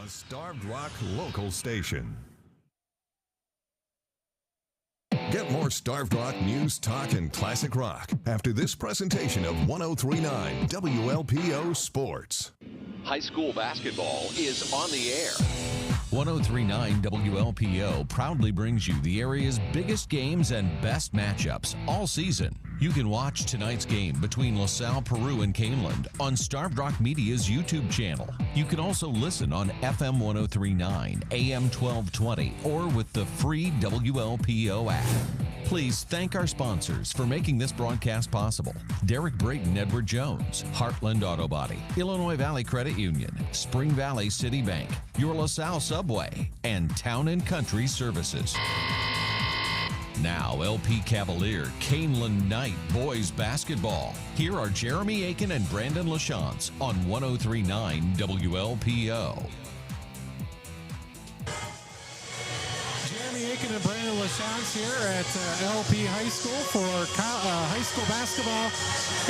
A Starved Rock local station. Get more Starved Rock news, talk, and classic rock after this presentation of 103.9 WLPO Sports. High school basketball is on the air. 103.9 WLPO proudly brings you the area's biggest games and best matchups all season. You can watch tonight's game between LaSalle, Peru, and Kaneland on Starved Rock Media's YouTube channel. You can also listen on FM 103.9, AM 1220, or with the free WLPO app. Please thank our sponsors for making this broadcast possible. Derek Brayton, Edward Jones, Heartland Auto Body, Illinois Valley Credit Union, Spring Valley City Bank, your LaSalle Subway, and Town & Country Services. Now, LP Cavalier, Kaneland Knight boys basketball. Here are Jeremy Aiken and Brandon LaChance on 103.9 WLPO. Jeremy Aiken and Brandon LaChance here at LP High School for high school basketball,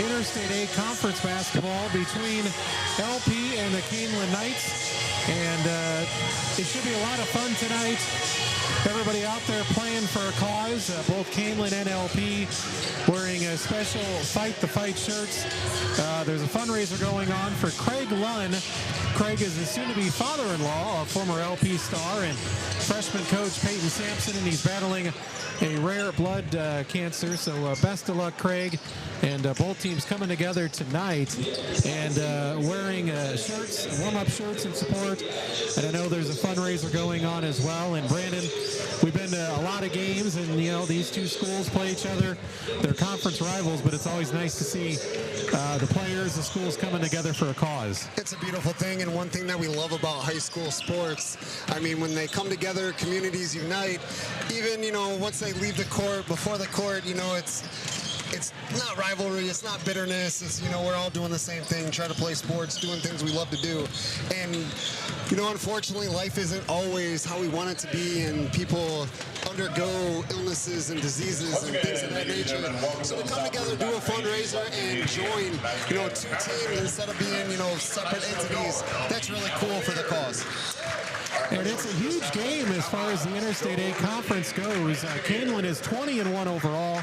Interstate 8 Conference basketball between LP and the Kaneland Knights. And it should be a lot of fun tonight. Everybody out there playing for a cause, both Kaneland and LP wearing special Fight the Fight shirts. There's a fundraiser going on for Craig Lunn. Craig is the soon-to-be father-in-law of former LP star and freshman coach Peyton Sampson, and he's battling a rare blood cancer. So best of luck, Craig. And both teams coming together tonight and wearing shirts, warm-up shirts in support. And I know there's a fundraiser going on as well. And Brandon, we've been to a lot of games, and you know these two schools play each other. They're conference rivals, but it's always nice to see the players, the schools coming together for a cause. It's a beautiful thing, and one thing that we love about high school sports, I mean, when they come together, communities unite. Even, you know, once they leave the court, before the court, you know, it's not rivalry, it's not bitterness, it's, you know, we're all doing the same thing, trying to play sports, doing things we love to do. And, you know, unfortunately, life isn't always how we want it to be, and people undergo illnesses and diseases and things of that nature. So to come together, do a fundraiser, and join, you know, two teams instead of being, you know, separate entities, that's really cool for the cause. And it's a huge game as far as the Interstate 8 Conference goes. Kaneland is 20-1 overall,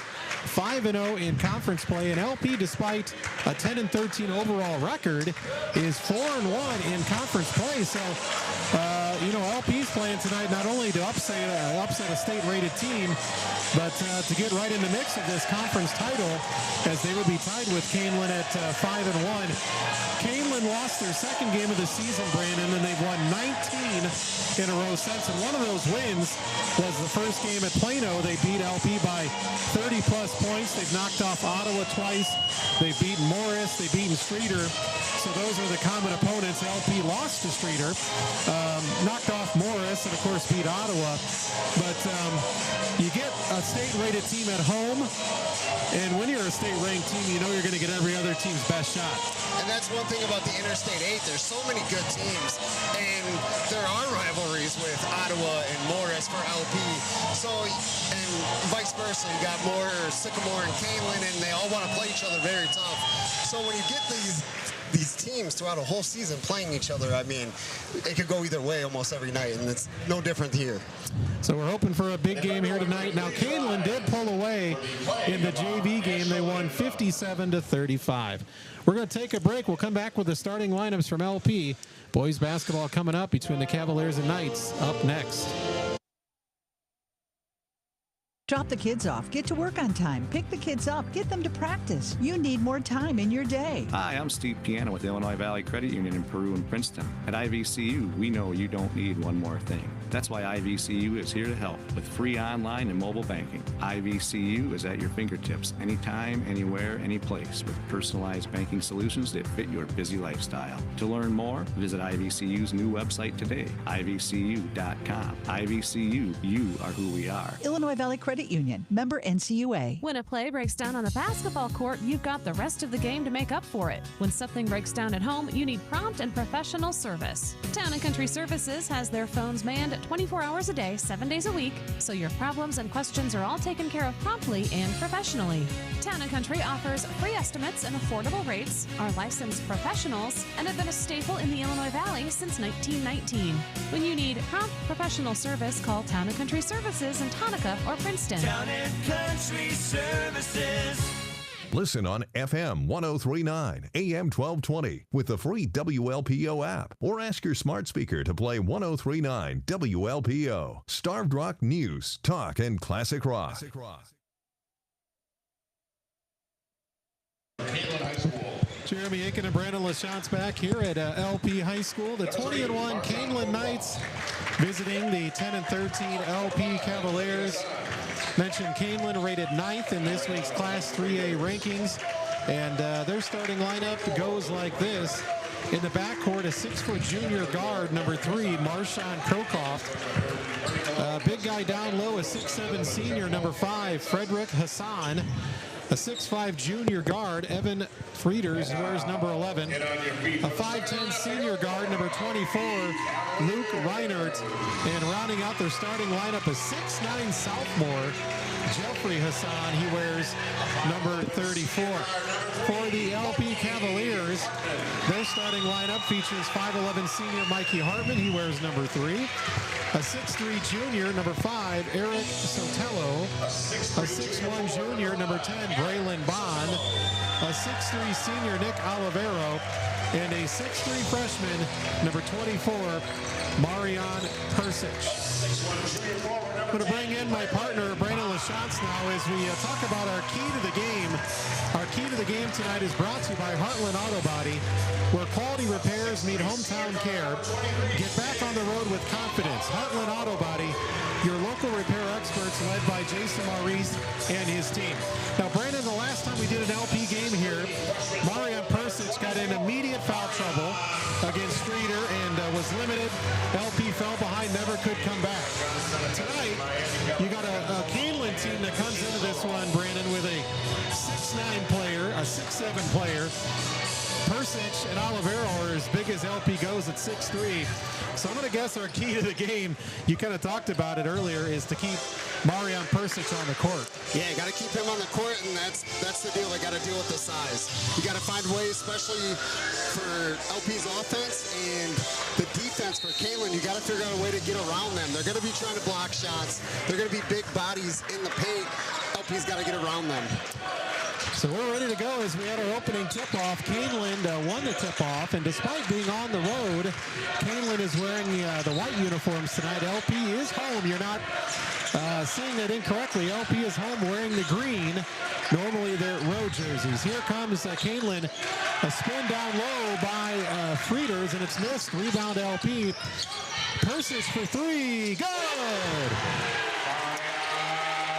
5-0 in conference play, and LP, despite a 10-13 overall record, is 4-1 in conference play. So, you know, LP's playing tonight not only to upset a state-rated team, but to get right in the mix of this conference title, as they would be tied with Kaneland at 5-1. Kaneland lost their second game of the season, Brandon, and they've won 19 in a row since. And one of those wins was the first game at Plano. They beat LP by 30-plus points. They've knocked off Ottawa twice. They've beaten Morris. They've beaten Streeter. So those are the common opponents. LP lost to Streeter, knocked off Morris, and of course beat Ottawa. But you get a state-rated team at home, and when you're a state-ranked team, you know you're going to get every other team's best shot. And that's one thing about the Interstate 8. There's so many good teams, and there are rivalries with Ottawa and Morris for LP. So, and vice versa, you got Sycamore and Kaneland, and they all want to play each other very tough. So when you get these teams throughout a whole season playing each other, I mean, it could go either way almost every night, and it's no different here. So we're hoping for a big game here tonight. Now, Kaneland did pull away in the JV game. They won 57-35. We're going to take a break. We'll come back with the starting lineups from LP. Boys basketball coming up between the Cavaliers and Knights up next. Drop the kids off. Get to work on time. Pick the kids up. Get them to practice. You need more time in your day. Hi, I'm Steve Piana with Illinois Valley Credit Union in Peru and Princeton. At IVCU, we know you don't need one more thing. That's why IVCU is here to help with free online and mobile banking. IVCU is at your fingertips anytime, anywhere, any place with personalized banking solutions that fit your busy lifestyle. To learn more, visit IVCU's new website today, ivcu.com. IVCU, you are who we are. Illinois Valley Credit Union, member NCUA. When a play breaks down on the basketball court, you've got the rest of the game to make up for it. When something breaks down at home, you need prompt and professional service. Town & Country Services has their phones manned trained 24 hours a day, 7 days a week, so your problems and questions are all taken care of promptly and professionally. Town & Country offers free estimates and affordable rates, are licensed professionals, and have been a staple in the Illinois Valley since 1919. When you need prompt professional service, call Town & Country Services in Tonka or Princeton. Town & Country Services. Listen on FM 1039, AM 1220 with the free WLPO app, or ask your smart speaker to play 1039 WLPO. Starved Rock News, Talk, and Classic Rock. Jeremy Aiken and Brandon LaChance back here at LP High School. The 20-1 Kaneland Knights visiting the 10-13 LP Cavaliers. Mentioned Kaneland rated 9th in this week's Class 3A rankings, and their starting lineup goes like this. In the backcourt, a 6-foot junior guard, number 3, Marshawn Krokoff. Big guy down low, a 6'7 senior, number 5, Frederick Hassan. A 6'5 junior guard, Evan Frieders, wears number 11. A 5'10 senior guard, number 24, Luke Reinert. And rounding out their starting lineup, a 6'9 sophomore, Jeffrey Hassan. He wears number 34. For the LP Cavaliers, their starting lineup features 5'11 senior Mikey Hartman. He wears number 3. A 6'3 junior, number 5, Eric Sotelo. A 6'1 junior, number 10, Braylon Bond. A 6'3 senior, Nick Olivero. And a 6'3 freshman, number 24, Marion Persic. I'm going to bring in my partner, Brandon LaChance, now as we talk about our key to the game. Our key to the game tonight is brought to you by Heartland Auto Body, where quality repairs meet hometown care. Get back on the road with confidence. Heartland Auto Body, your local repair experts led by Jason Maurice and his team. Now, Brandon, the last time we did an LP game here, Marion Persic got in immediate foul trouble against Streeter and was limited. LP fell behind, never could come back. Tonight, you got a Kaneland team that comes into this one, Brandon, with a 6'9 player, a 6'7 player. Persic and Olivero are as big as LP goes at 6'3". So I'm going to guess our key to the game, you kind of talked about it earlier, is to keep Marion Persic on the court. Yeah, you got to keep him on the court, and that's the deal. They got to deal with the size. You got to find ways, especially for LP's offense and the defense for Kaneland. You got to figure out a way to get around them. They're going to be trying to block shots. They're going to be big bodies in the paint. LP's got to get around them. So we're ready to go as we had our opening tip-off. Kaneland won the tip-off, and despite being on the road, Kaneland is wearing the white uniforms tonight. LP is home. You're not seeing that incorrectly. LP is home wearing the green. Normally they're road jerseys. Here comes Kaneland. A spin down low by Frieders, and it's missed. Rebound LP. Persic for 3. Good!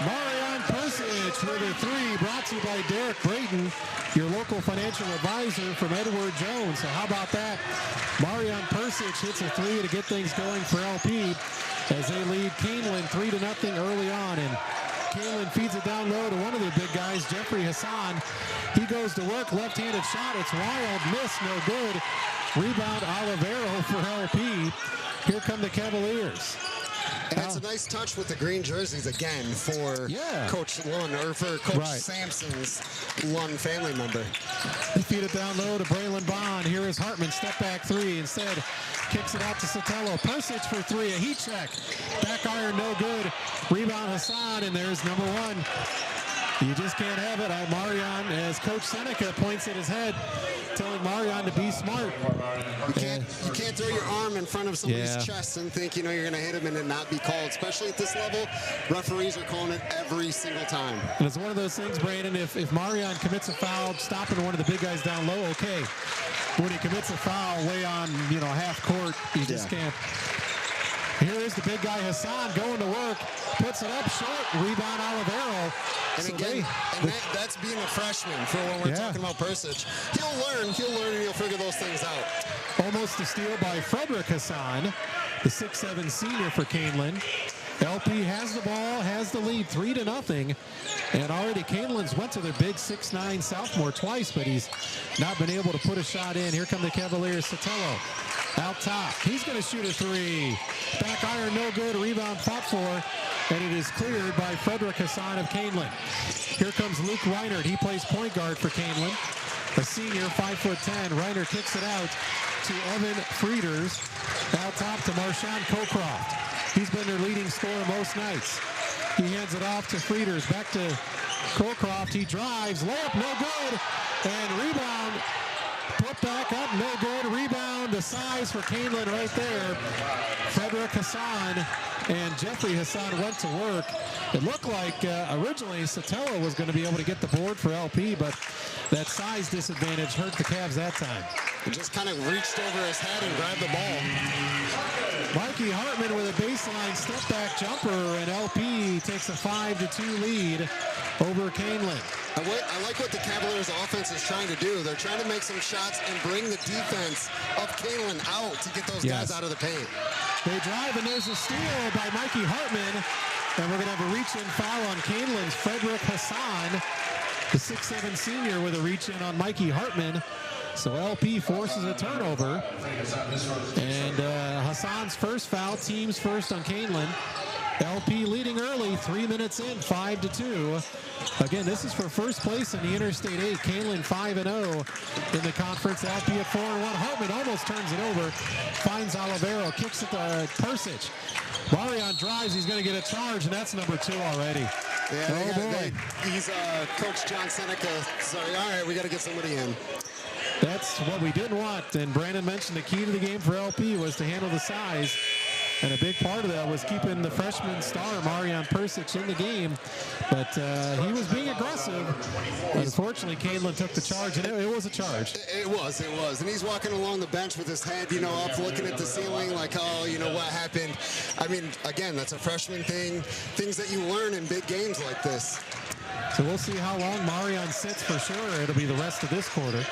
Marion Persic with a 3, brought to you by Derek Brayton, your local financial advisor from Edward Jones. So how about that? Marion Persic hits a 3 to get things going for LP as they lead Kaneland 3-0 early on. And Kaneland feeds it down low to one of their big guys, Jeffrey Hassan. He goes to work, left-handed shot. It's wild, miss, no good. Rebound Olivero for LP. Here come the Cavaliers. And it's a nice touch with the green jerseys again for Coach Lund, or for Coach Sampson's Lund family member. They feed it down low to Braylon Bond. Here is Hartman, step back 3. Instead, kicks it out to Sotelo. Persic for 3, a heat check. Back iron, no good. Rebound Hassan, and there's number 1. You just can't have it. Marion, as Coach Seneca points at his head, telling Marion to be smart. You can't throw your arm in front of somebody's chest and think, you're going to hit him and it not be called. Especially at this level, referees are calling it every single time. And it's one of those things, Brandon, if Marion commits a foul, stopping one of the big guys down low, okay. When he commits a foul way on, half court, you just can't. Here is the big guy Hassan going to work, puts it up short, rebound Olivero. And again, that's being a freshman for when we're talking about Persic. He'll learn, and he'll figure those things out. Almost a steal by Frederick Hassan, the 6'7 senior for Kaneland. LP has the ball, has the lead, 3-0. And already Kaneland's went to their big 6'9" sophomore twice, but he's not been able to put a shot in. Here come the Cavaliers. Sotelo out top. He's going to shoot a three. Back iron, no good. Rebound fought for, and it is cleared by Frederick Hassan of Kaneland. Here comes Luke Reinert. He plays point guard for Kaneland. A senior, 5'10". Reiner kicks it out to Evan Frieders. Out top to Marshawn Cocroft. He's been their leading scorer most nights. He hands it off to Frieders. Back to Cocroft. He drives. Layup, no good. And rebound. Put back up, no good. Rebound, the size for Kaneland right there. Frederick Hassan and Jeffrey Hassan went to work. It looked like originally Sotelo was going to be able to get the board for LP, but that size disadvantage hurt the Cavs that time. He just kind of reached over his head and grabbed the ball. Mikey Hartman with a baseline step-back jumper, and LP takes a 5-2 lead over Kaneland. I like what the Cavaliers offense is trying to do. They're trying to make some shots and bring the defense of Kaneland out to get those guys out of the paint. They drive, and there's a steal by Mikey Hartman. And we're going to have a reach-in foul on Kaneland's Frederick Hassan, the 6'7" senior, with a reach-in on Mikey Hartman. So LP forces a turnover. And Hassan's first foul, team's first on Kaneland. LP leading early, 3 minutes in, 5-2. Again, this is for first place in the Interstate 8. Kaneland 5-0 in the conference. LP at 4-1. Hartman almost turns it over. Finds Olivero, kicks it to Persic. Marion drives, he's going to get a charge, and that's number 2 already. Yeah, he's Coach John Seneca. Sorry, all right, we got to get somebody in. That's what we didn't want. And Brandon mentioned the key to the game for LP was to handle the size. And a big part of that was keeping the freshman star, Marion Persic, in the game. But he was being aggressive. Unfortunately, Kaneland took the charge, and it was a charge. It was. And he's walking along the bench with his head, up, looking at the ceiling like, oh, what happened? I mean, again, that's a freshman thing, things that you learn in big games like this. So we'll see how long Marion sits for sure. It'll be the rest of this quarter.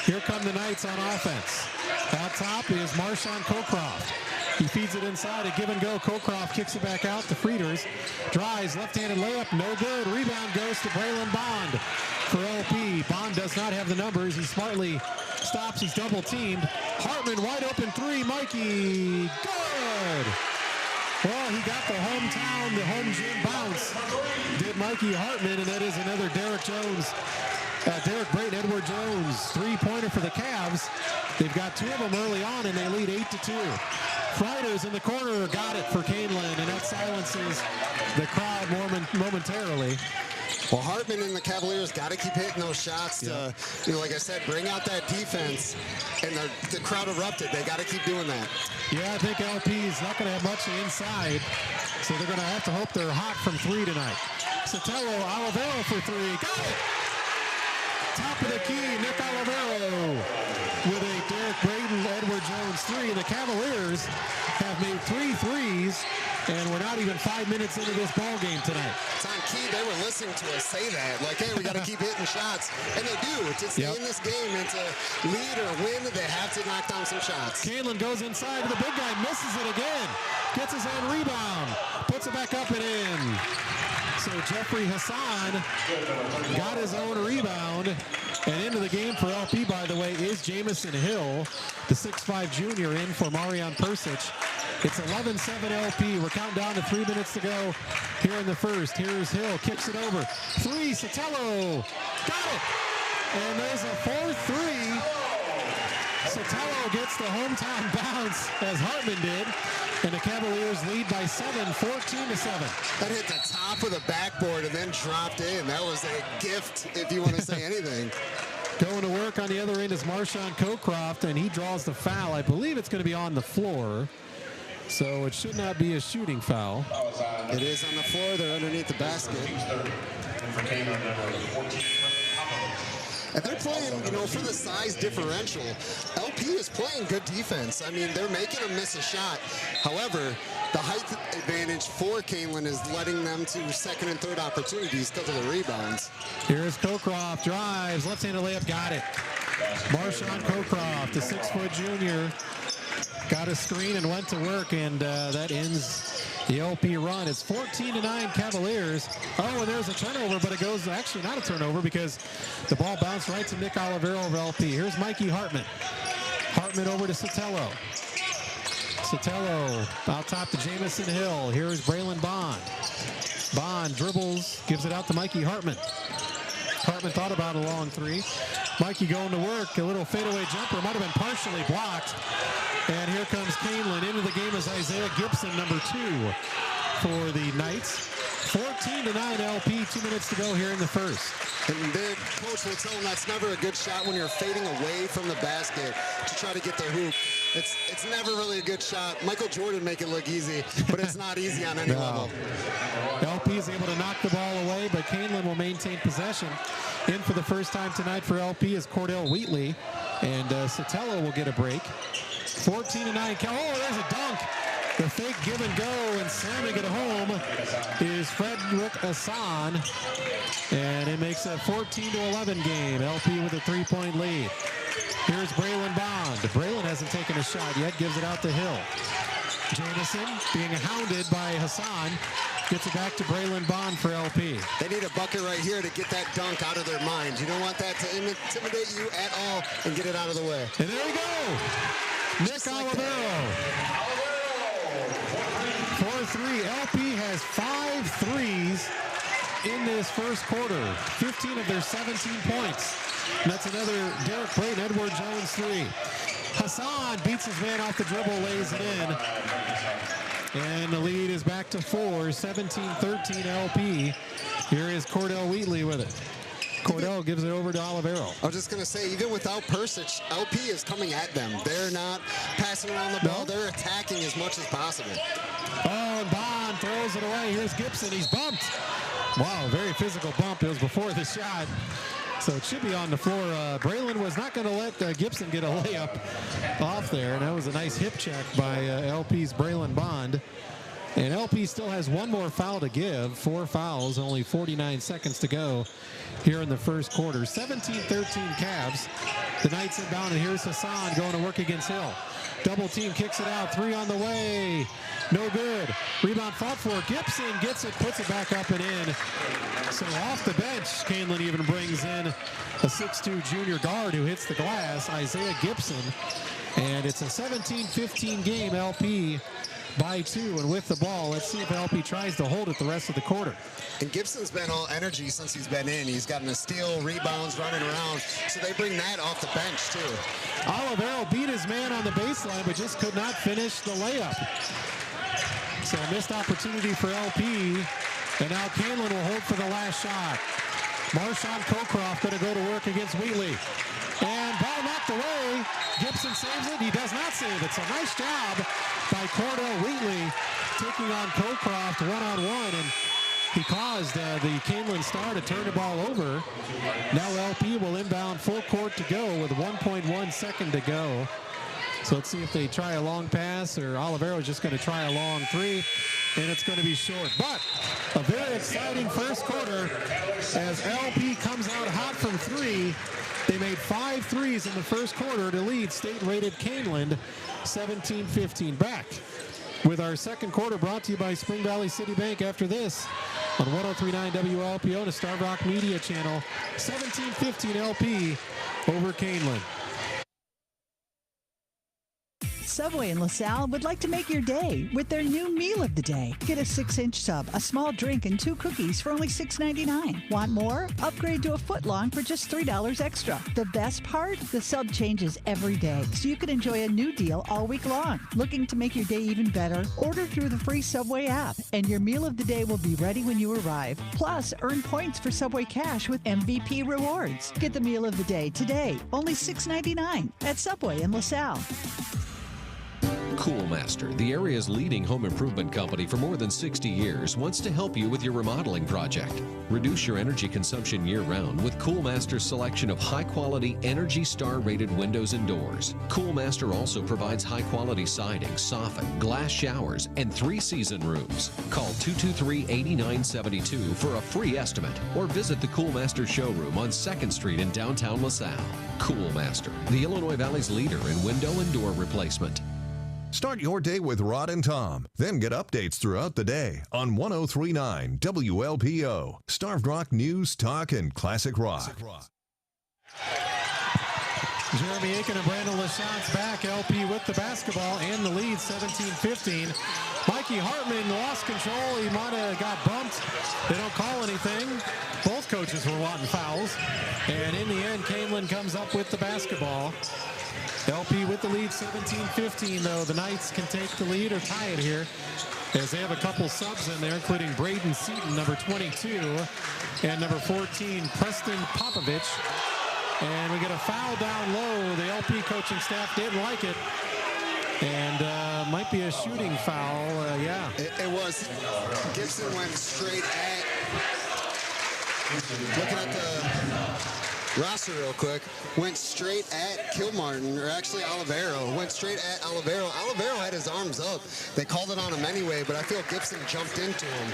Here come the Knights on offense. Out top is Marshawn Cocroft. He feeds it inside, a give and go. Cocroft kicks it back out to Frieders. Drives, left-handed layup, no good. Rebound goes to Braylon Bond for LP. Bond does not have the numbers. He smartly stops. He's double teamed. Hartman wide open three. Mikey, good. Well, he got the home gym bounce. Did Mikey Hartman, and that is another Derek Brayton, Edward Jones, three-pointer for the Cavs. They've got 2 of them early on, and they lead 8-2. Frieders in the corner got it for Kaneland, and that silences the crowd momentarily. Well, Hartman and the Cavaliers got to keep hitting those shots to, like I said, bring out that defense. And the crowd erupted. They got to keep doing that. Yeah, I think LP is not going to have much inside, so they're going to have to hope they're hot from 3 tonight. Sotelo, Olivero for 3. Got it! Top of the key, Nick Olivero with a Derek Brayton, Edward Jones 3. The Cavaliers have made 3 threes, and we're not even 5 minutes into this ball game tonight. It's on key. They were listening to us say that. Like, hey, we got to keep hitting shots. And they do. To stay in this game and to lead or win, they have to knock down some shots. Kaneland goes inside to the big guy, misses it again. Gets his own rebound. Puts it back up and in. So Jeffrey Hassan got his own rebound. And into the game for LP, by the way, is Jamison Hill, the 6'5" junior, in for Marion Persic. It's 11-7 LP. We're counting down to 3 minutes to go here in the first. Here's Hill, kicks it over. 3, Sotelo, got it! And there's a 4-3. Sotelo gets the hometown bounce, as Hartman did. And the Cavaliers lead by 7, 14-7. That hit the top of the backboard and then dropped in. That was a gift, if you want to say anything. Going to work on the other end is Marshawn Cocroft, and he draws the foul. I believe it's going to be on the floor, so it should not be a shooting foul. It is on the floor. They're underneath the basket. And they're playing, for the size differential. LP is playing good defense. I mean, they're making them miss a shot. However, the height advantage for Kaneland is letting them to second and third opportunities because of the rebounds. Here's Cocroft, drives, left-handed layup, got it. Marshawn Cocroft, the 6-foot junior, got a screen and went to work, and that ends The LP run is 14-9 Cavaliers. Oh, and there's a turnover, but it goes actually not a turnover because the ball bounced right to Nick Olivero of LP. Here's Mikey Hartman. Hartman over to Sotelo. Sotelo out top to Jamison Hill. Here's Braylon Bond. Bond dribbles, gives it out to Mikey Hartman. Hartman thought about a long three. Mikey going to work. A little fadeaway jumper. Might have been partially blocked. And here comes Kaneland. Into the game is Isaiah Gibson, number 2 for the Knights. 14-9 LP, 2 minutes to go here in the first. And the coach will tell him that's never a good shot when you're fading away from the basket to try to get the hoop. It's never really a good shot. Michael Jordan make it look easy, but it's not easy on any level. LP is able to knock the ball away, but Kaneland will maintain possession. In for the first time tonight for LP is Cordell Wheatley, and Sotelo will get a break. 14-9. Oh, there's a dunk. The fake give and go, and slamming it home is Frederick Hassan. And it makes a 14-11 game. LP with a 3-point lead. Here's Braylon Bond. Braylon hasn't taken a shot yet, gives it out to Hill. Jamison being hounded by Hassan. Gets it back to Braylon Bond for LP. They need a bucket right here to get that dunk out of their mind. You don't want that to intimidate you at all and get it out of the way. And there we go. Nick Olivero. 4-3. LP has 5 threes in this first quarter. 15 of their 17 points. And that's another Derek Brayton, Edward Jones 3. Hassan beats his man off the dribble, lays it in. And the lead is back to 4, 17-13 LP. Here is Cordell Wheatley with it. Cordell gives it over to Olivero. I was just going to say, even without Persic, LP is coming at them. They're not passing around the ball. They're attacking as much as possible. Oh, and Bond throws it away. Here's Gibson. He's bumped. Wow, very physical bump. It was before the shot. So it should be on the floor. Braylon was not going to let Gibson get a layup off there. And that was a nice hip check by LP's Braylon Bond. And LP still has one more foul to give. 4 fouls, only 49 seconds to go here in the first quarter. 17-13 Cavs. The Knights inbound, and here's Hassan going to work against Hill. Double team kicks it out. 3 on the way. No good. Rebound fought for. Gibson gets it, puts it back up and in. So off the bench, Kaneland even brings in a 6'2 junior guard who hits the glass, Isaiah Gibson. And it's a 17-15 game. LP by 2 and with the ball. Let's see if LP tries to hold it the rest of the quarter. And Gibson's been all energy since he's been in. He's gotten a steal, rebounds, running around. So they bring that off the bench too. Olivero beat his man on the baseline, but just could not finish the layup. So a missed opportunity for LP. And now Kaneland will hold for the last shot. Marshawn Cocroft going to go to work against Wheatley. And ball knocked away. Gibson saves it. He does not save it. So nice job by Cordell Wheatley taking on Cocroft one-on-one. And he caused the Kaneland star to turn the ball over. Now LP will inbound full court to go with 1.1 second to go. So let's see if they try a long pass or Olivero is just going to try a long 3. And it's going to be short. But a very exciting first quarter as LP comes out hot from 3. They made 5 threes in the first quarter to lead state-rated Kaneland 17-15. Back with our second quarter brought to you by Spring Valley City Bank after this on 103.9 WLPO to Star Rock Media Channel. 17-15 LP over Kaneland. Subway in LaSalle would like to make your day with their new meal of the day. Get a 6-inch sub, a small drink, and 2 cookies for only $6.99. Want more? Upgrade to a foot-long for just $3 extra. The best part? The sub changes every day, so you can enjoy a new deal all week long. Looking to make your day even better? Order through the free Subway app, and your meal of the day will be ready when you arrive. Plus, earn points for Subway Cash with MVP rewards. Get the meal of the day today, only $6.99 at Subway in LaSalle. Coolmaster, the area's leading home improvement company for more than 60 years, wants to help you with your remodeling project. Reduce your energy consumption year-round with Coolmaster's selection of high-quality, Energy Star-rated windows and doors. Coolmaster also provides high-quality siding, soffit, glass showers, and 3-season rooms. Call 223-8972 for a free estimate or visit the Coolmaster showroom on 2nd Street in downtown LaSalle. Coolmaster, the Illinois Valley's leader in window and door replacement. Start your day with Rod and Tom, then get updates throughout the day on 103.9 WLPO. Starved Rock News, Talk, and Classic Rock. Jeremy Aiken and Brandon Lachance back. LP with the basketball and the lead, 17-15. Mikey Hartman lost control. He might have got bumped. They don't call anything. Both coaches were wanting fouls. And in the end, Kaneland comes up with the basketball. LP with the lead, 17-15, though. The Knights can take the lead or tie it here, as they have a couple subs in there, including Braden Seaton, number 22, and number 14, Preston Popovich. And we get a foul down low. The LP coaching staff didn't like it. And might be a shooting foul, yeah. It was. Gibson went straight at, looking at the roster real quick, went straight at Kilmartin, or actually Olivero, went straight at Olivero. Olivero had his arms up. They called it on him anyway, but I feel Gibson jumped into him.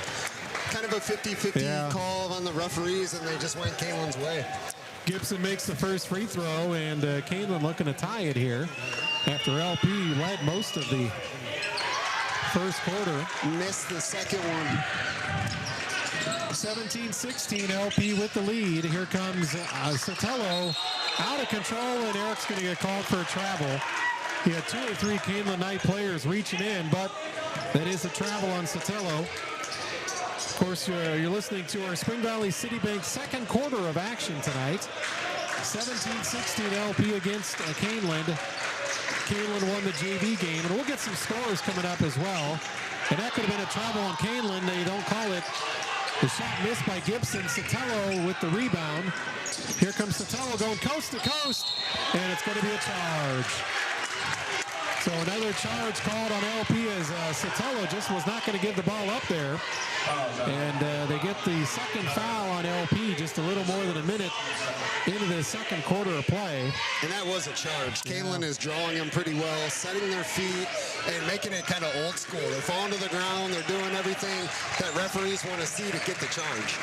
Kind of a 50-50 call on the referees, and they just went Kaneland's way. Gibson makes the first free throw, and Kaneland looking to tie it here after LP led most of the first quarter. Missed the second one. 17-16, LP with the lead. Here comes Sotelo out of control, and Eric's going to get called for a travel. He had 2 or 3 Kaneland Knight players reaching in, but that is a travel on Sotelo. Of course, you're listening to our Spring Valley Citibank second quarter of action tonight. 17-16 LP against Kaneland. Kaneland won the JV game, and we'll get some scores coming up as well. And that could have been a travel on Kaneland. They don't call it. The shot missed by Gibson. Sotelo with the rebound. Here comes Sotelo going coast to coast, and it's going to be a charge. So another charge called on LP as Sotelo just was not going to give the ball up there. And they get the second foul on LP just a little more than a minute into the second quarter of play. And that was a charge. Kaneland is drawing them pretty well, setting their feet and making it kind of old school. They're falling to the ground. They're doing everything that referees want to see to get the charge.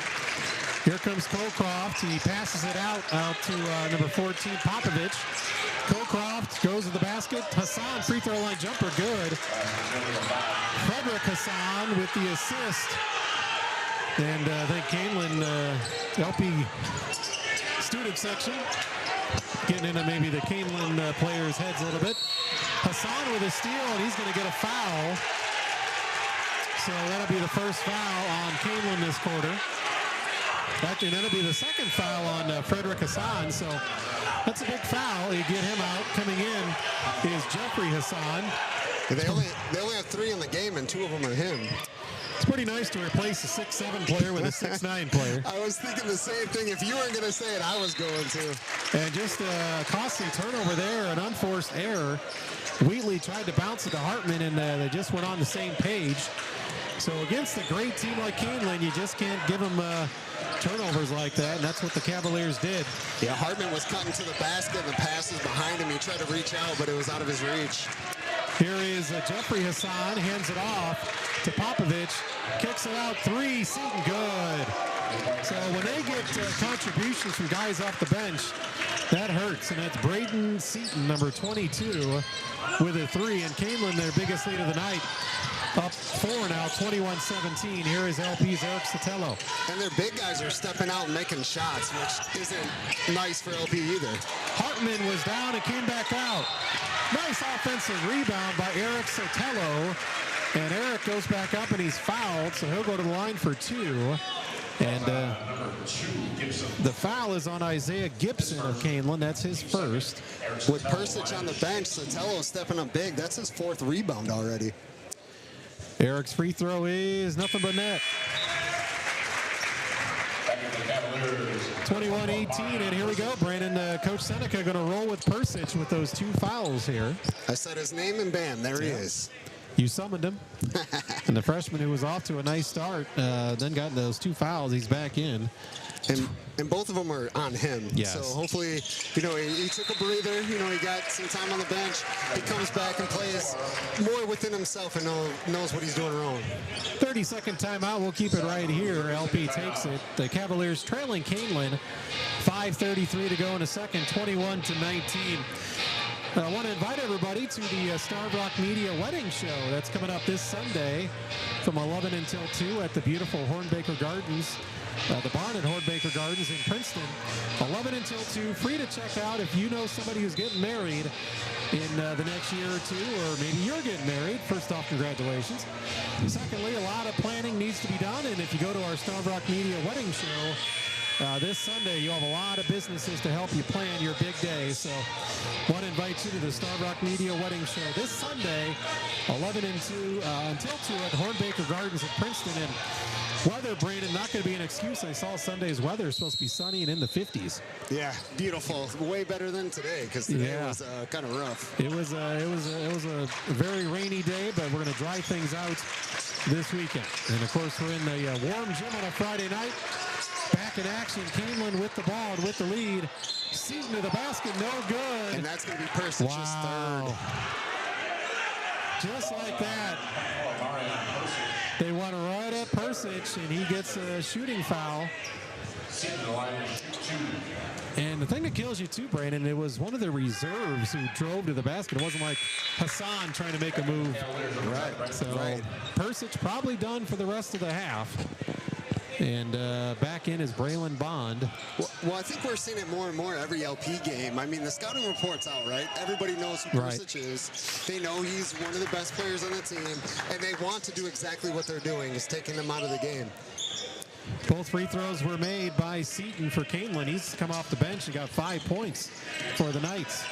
Here comes Colcroft. He passes it out to number 14, Popovich. Colcroft goes to the basket. Hassan, free throw line jumper, good. Frederick Hassan with the assist. And I think Kaneland, LP student section, getting into maybe the Kaneland players' heads a little bit. Hassan with a steal, and he's going to get a foul. So that'll be the first foul on Kaneland this quarter. Actually, that'll be the second foul on Frederick Hassan. So that's a big foul. You get him out. Coming in is Jeffrey Hassan. They only have 3 in the game, and 2 of them are him. It's pretty nice to replace a 6'7" player with a 6'9" player. I was thinking the same thing. If you weren't going to say it, I was going to. And just a costly turnover there, an unforced error. Wheatley tried to bounce it to Hartman, and they just went on the same page. So against a great team like Kaneland, you just can't give them turnovers like that, and that's what the Cavaliers did. Yeah, Hartman was cutting to the basket, and the pass was behind him. He tried to reach out, but it was out of his reach. Here is Jeffrey Hassan, hands it off to Popovich, kicks it out, 3, Seaton, good. So when they get contributions from guys off the bench, that hurts, and that's Braden Seaton, number 22, with a 3, and Kaneland, their biggest lead of the night, up 4 now, 21-17. Here is LP's Eric Sotelo. And their big guys are stepping out and making shots, which isn't nice for LP either. Hartman was down and came back out. Nice offensive rebound by Eric Sotelo. And Eric goes back up and he's fouled, so he'll go to the line for 2. And the foul is on Isaiah Gibson of Kaneland. That's his first. With Persic on the bench, Sotelo stepping up big. That's his 4th rebound already. Eric's free throw is nothing but net. 21-18, and here we go. Brandon, Coach Seneca going to roll with Persic with those 2 fouls here. I said his name and bam, there he is. You summoned him. And the freshman who was off to a nice start, then got those 2 fouls. He's back in. And both of them are on him. Yes. So hopefully, he took a breather. He got some time on the bench. He comes back and plays more within himself and knows what he's doing wrong. 30-second timeout. We'll keep it right here. LP takes it. The Cavaliers trailing Kaneland. 5:33 to go in a second. 21-19. I want to invite everybody to the Starved Rock Media Wedding Show. That's coming up this Sunday from 11 until 2 at the beautiful Hornbaker Gardens. The barn at Hornbaker Gardens in Princeton. 11 until 2. Free to check out if you know somebody who's getting married in the next year or two, or maybe you're getting married. First off, congratulations. Secondly, a lot of planning needs to be done, and if you go to our Starved Rock Media Wedding Show, this Sunday, you have a lot of businesses to help you plan your big day. So I want to invite you to the Starved Rock Media Wedding Show this Sunday, 11 until 2 at Hornbaker Gardens in Princeton. And weather, Brandon, not going to be an excuse. I saw Sunday's weather is supposed to be sunny and in the 50s. Yeah, beautiful. Way better than today, because today was kind of rough. It was a very rainy day, but we're going to dry things out this weekend. And of course, we're in the warm gym on a Friday night. Back in action, Kaneland with the ball and with the lead. Seaton to the basket, no good. And that's going to be Persic's third. Just like that. They want to run at Persic, and he gets a shooting foul. And the thing that kills you too, Brandon, it was one of the reserves who drove to the basket. It wasn't like Hassan trying to make a move. Right. So Persic probably done for the rest of the half. And back in is Braylon Bond. Well, I think we're seeing it more and more every LP game. I mean, the scouting report's out, right? Everybody knows who Persic is. They know he's one of the best players on the team, and they want to do exactly what they're doing, is taking them out of the game. Both free throws were made by Seaton for Kaneland. He's come off the bench and got 5 points for the Knights.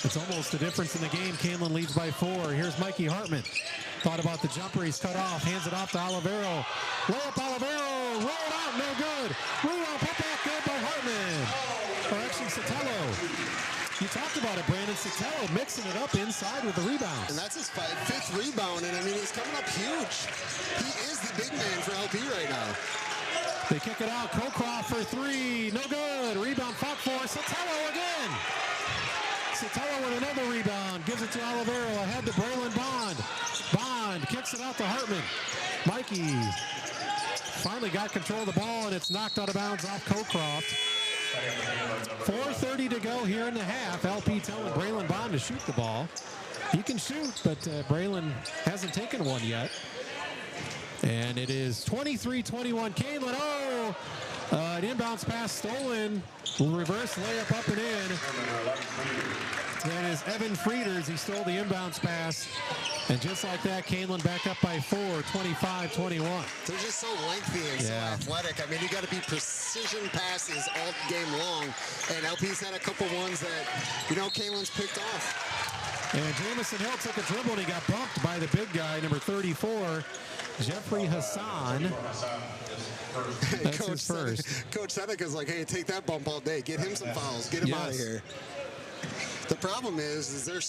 It's almost the difference in the game. Kaneland leads by 4. Here's Mikey Hartman. Thought about the jumper. He's cut off. Hands it off to Olivero. Layup Olivero. Roll it out. No good. Rebound. Put back good by Hartman. Or actually, Sotelo. You talked about it, Brandon. Sotelo mixing it up inside with the rebounds. And that's his 5th rebound. And, I mean, he's coming up huge. He is the big man for LP right now. They kick it out. Cocroft for 3. No good. Rebound fought for Sotelo again. Sotelo with another rebound. Gives it to Olivero. Ahead to Braylon Bond. Bond kicks it out to Hartman. Mikey finally got control of the ball, and it's knocked out of bounds off Cocroft. 4:30 to go here in the half. LP telling Braylon Bond to shoot the ball. He can shoot, but Braylon hasn't taken one yet. And it is 23-21. Kaneland, an inbounds pass stolen. Reverse layup up and in. That is Evan Frieders. He stole the inbounds pass. And just like that, Kaneland back up by 4, 25-21. They're just so lengthy and so athletic. I mean, you got to be precision passes all game long. And LP's had a couple ones that, Kaneland's picked off. And Jamison Hill took a dribble, and he got bumped by the big guy, number 34, Jeffrey Hassan. That's his first. Coach Seneca's like, hey, take that bump all day. Get him some fouls. Get him out of here. The problem is the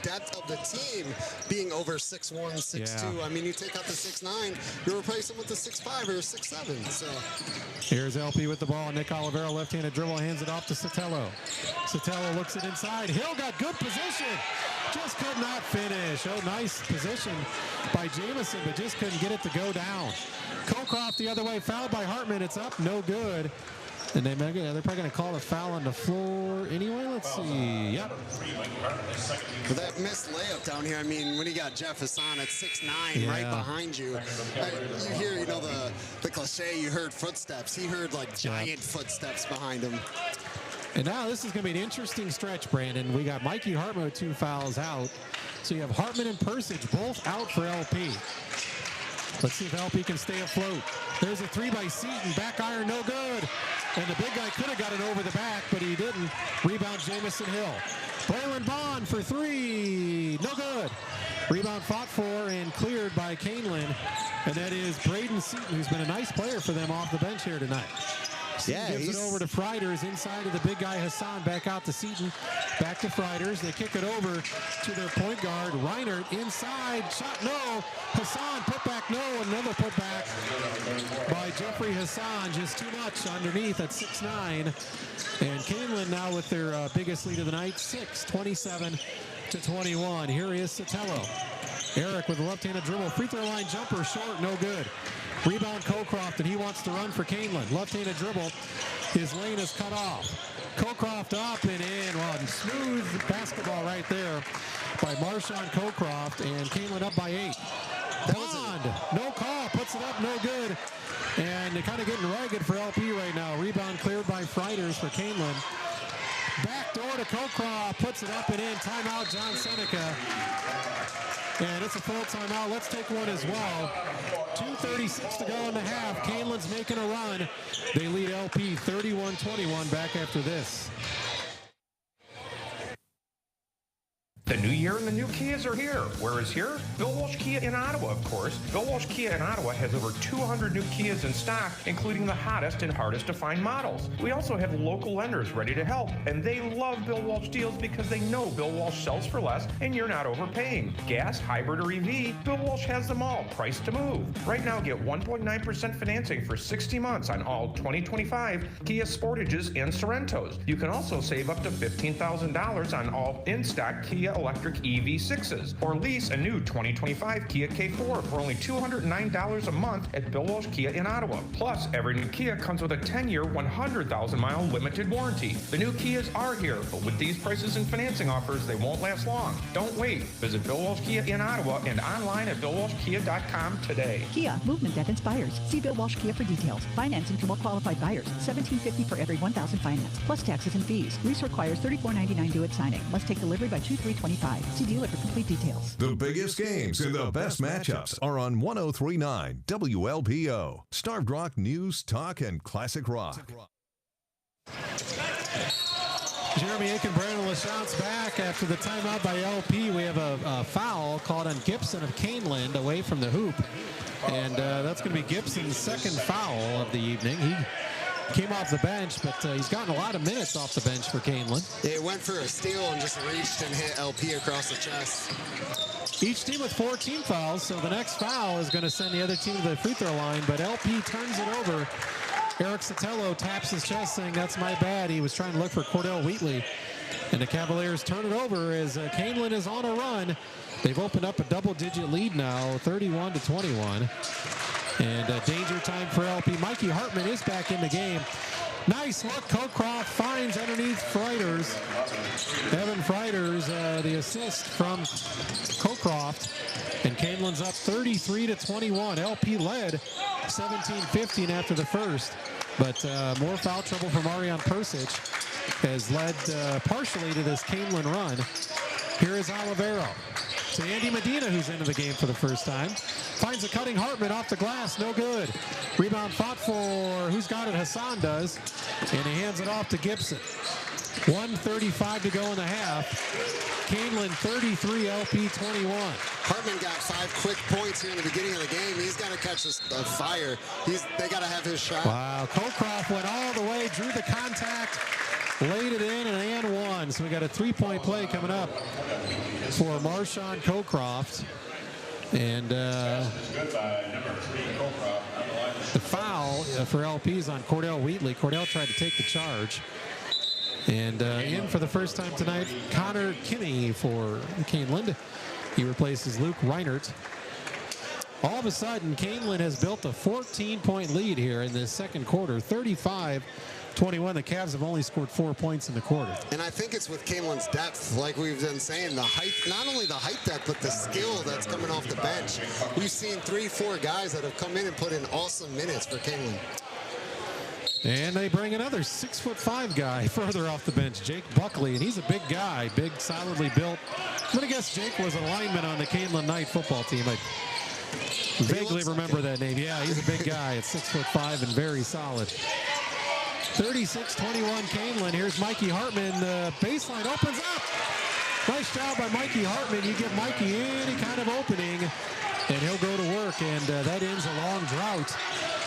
depth of the team being over 6'1", 6'2". I mean, you take out the 6'9", you replace him with the 6'5" or a 6'7". So here's LP with the ball. Nick Olivero, left-handed dribble, hands it off to Sotelo. Sotelo looks it inside. Hill got good position. Just could not finish. Oh, nice position by Jamison, but just couldn't get it to go down. Cocroft the other way, fouled by Hartman. It's up, no good. And they're probably going to call a foul on the floor anyway. Let's see. Yep. But that missed layup down here, I mean, when you got Jeff Hassan at 6'9", right behind you, you hear, the cliche, you heard footsteps. He heard, giant footsteps behind him. And now this is going to be an interesting stretch, Brandon. We got Mikey Hartman with 2 fouls out. So you have Hartman and Persich both out for LP. Let's see if LP can stay afloat. There's a 3 by Seaton. Back iron, no good. And the big guy could have got it over the back, but he didn't. Rebound, Jamison Hill. Braylon Bond for 3. No good. Rebound fought for and cleared by Kaneland. And that is Braden Seaton, who's been a nice player for them off the bench here tonight. Seaton gives it over to Frieders, inside of the big guy Hassan, back out to Seaton, back to Frieders. They kick it over to their point guard, Reinert, inside, shot no, Hassan, put back no, another put back by Jeffrey Hassan, just too much underneath at 6'9". And Kaneland now with their biggest lead of the night, 27-21. Here is Sotelo. Eric with a left-handed dribble, free throw line jumper, short, no good. Rebound Cocroft, and he wants to run for Kaneland. Left-handed dribble. His lane is cut off. Cocroft up and in. Well, smooth basketball right there by Marshawn Cocroft, and Kaneland up by 8. Bond, no call, puts it up, no good. And they're kind of getting ragged for LP right now. Rebound cleared by Freiters for Kaneland. Back door to Cocroft, puts it up and in. Timeout, John Seneca. And it's a full timeout. Let's take one as well. 2:36 to go in the half. Kaneland's making a run. They lead LP 31-21 back after this. The new year and the new Kias are here. Where is here? Bill Walsh Kia in Ottawa, of course. Bill Walsh Kia in Ottawa has over 200 new Kias in stock, including the hottest and hardest to find models. We also have local lenders ready to help, and they love Bill Walsh deals because they know Bill Walsh sells for less and you're not overpaying. Gas, hybrid, or EV, Bill Walsh has them all, priced to move. Right now, get 1.9% financing for 60 months on all 2025 Kia Sportages and Sorrentos. You can also save up to $15,000 on all in-stock Kia electric EV6s, or lease a new 2025 Kia K4 for only $209 a month at Bill Walsh Kia in Ottawa. Plus, every new Kia comes with a 10-year, 100,000-mile limited warranty. The new Kias are here, but with these prices and financing offers, they won't last long. Don't wait. Visit Bill Walsh Kia in Ottawa and online at BillWalshKia.com today. Kia, movement that inspires. See Bill Walsh Kia for details. Financing to well-qualified buyers. $1,750 for every $1,000 finance, plus taxes and fees. Lease requires $34.99 due at signing. Must take delivery by 2/3/25. See dealer for complete details. The biggest games and the best matchups are on 103.9 WLPO. Starved Rock News, Talk, and Classic Rock. Jeremy Aiken, Brandon LaChance back after the timeout by LP. We have a foul called on Gibson of Kaneland away from the hoop. And that's going to be Gibson's second foul of the evening. He came off the bench, but he's gotten a lot of minutes off the bench for Kaneland. It went for a steal and just reached and hit LP across the chest. Each team with 4 team fouls, so the next foul is going to send the other team to the free throw line, but LP turns it over. Eric Sotelo taps his chest saying, "That's my bad." He was trying to look for Cordell Wheatley. And the Cavaliers turn it over as Kaneland is on a run. They've opened up a double-digit lead now, 31-21. And danger time for LP. Mikey Hartman is back in the game. Nice look. Cocroft finds underneath Freiters. Evan Freiters, the assist from Cocroft. And Kaneland's up 33-21. LP led 17-15 after the first. But more foul trouble for Marian Persic has led partially to this Kaneland run. Here is Olivero to Andy Medina, who's into the game for the first time. Finds a cutting Hartman off the glass, no good. Rebound fought for, who's got it? Hassan does. And he hands it off to Gibson. 1:35 to go in the half. Kaneland 33, LP 21. Hartman got 5 quick points here in the beginning of the game. He's got to catch a fire. They got to have his shot. Wow, Cocroft went all the way, drew the contact, laid it in, and one. So we got a 3-point play coming up for Marshawn Cocroft. And the foul for LP is on Cordell Wheatley. Cordell tried to take the charge. And in for the first time tonight, Connor Kinney for Kaneland. He replaces Luke Reinert. All of a sudden, Kaneland has built a 14-point lead here in this second quarter, 35-21. The Cavs have only scored 4 points in the quarter. And I think it's with Kaneland's depth, like we've been saying, the height, not only the height depth, but the skill that's coming off the bench. We've seen 3-4 guys that have come in and put in awesome minutes for Kaneland. And they bring another 6'5" guy further off the bench, Jake Buckley, and he's a big guy, big, solidly built. I'm going to guess Jake was a lineman on the Kaneland Knight football team. I vaguely remember that name. Yeah, he's a big guy at 6'5" and very solid. 36-21 Kaneland. Here's Mikey Hartman. The baseline opens up. Nice job by Mikey Hartman. You give Mikey any kind of opening, and he'll go to work, and that ends a long drought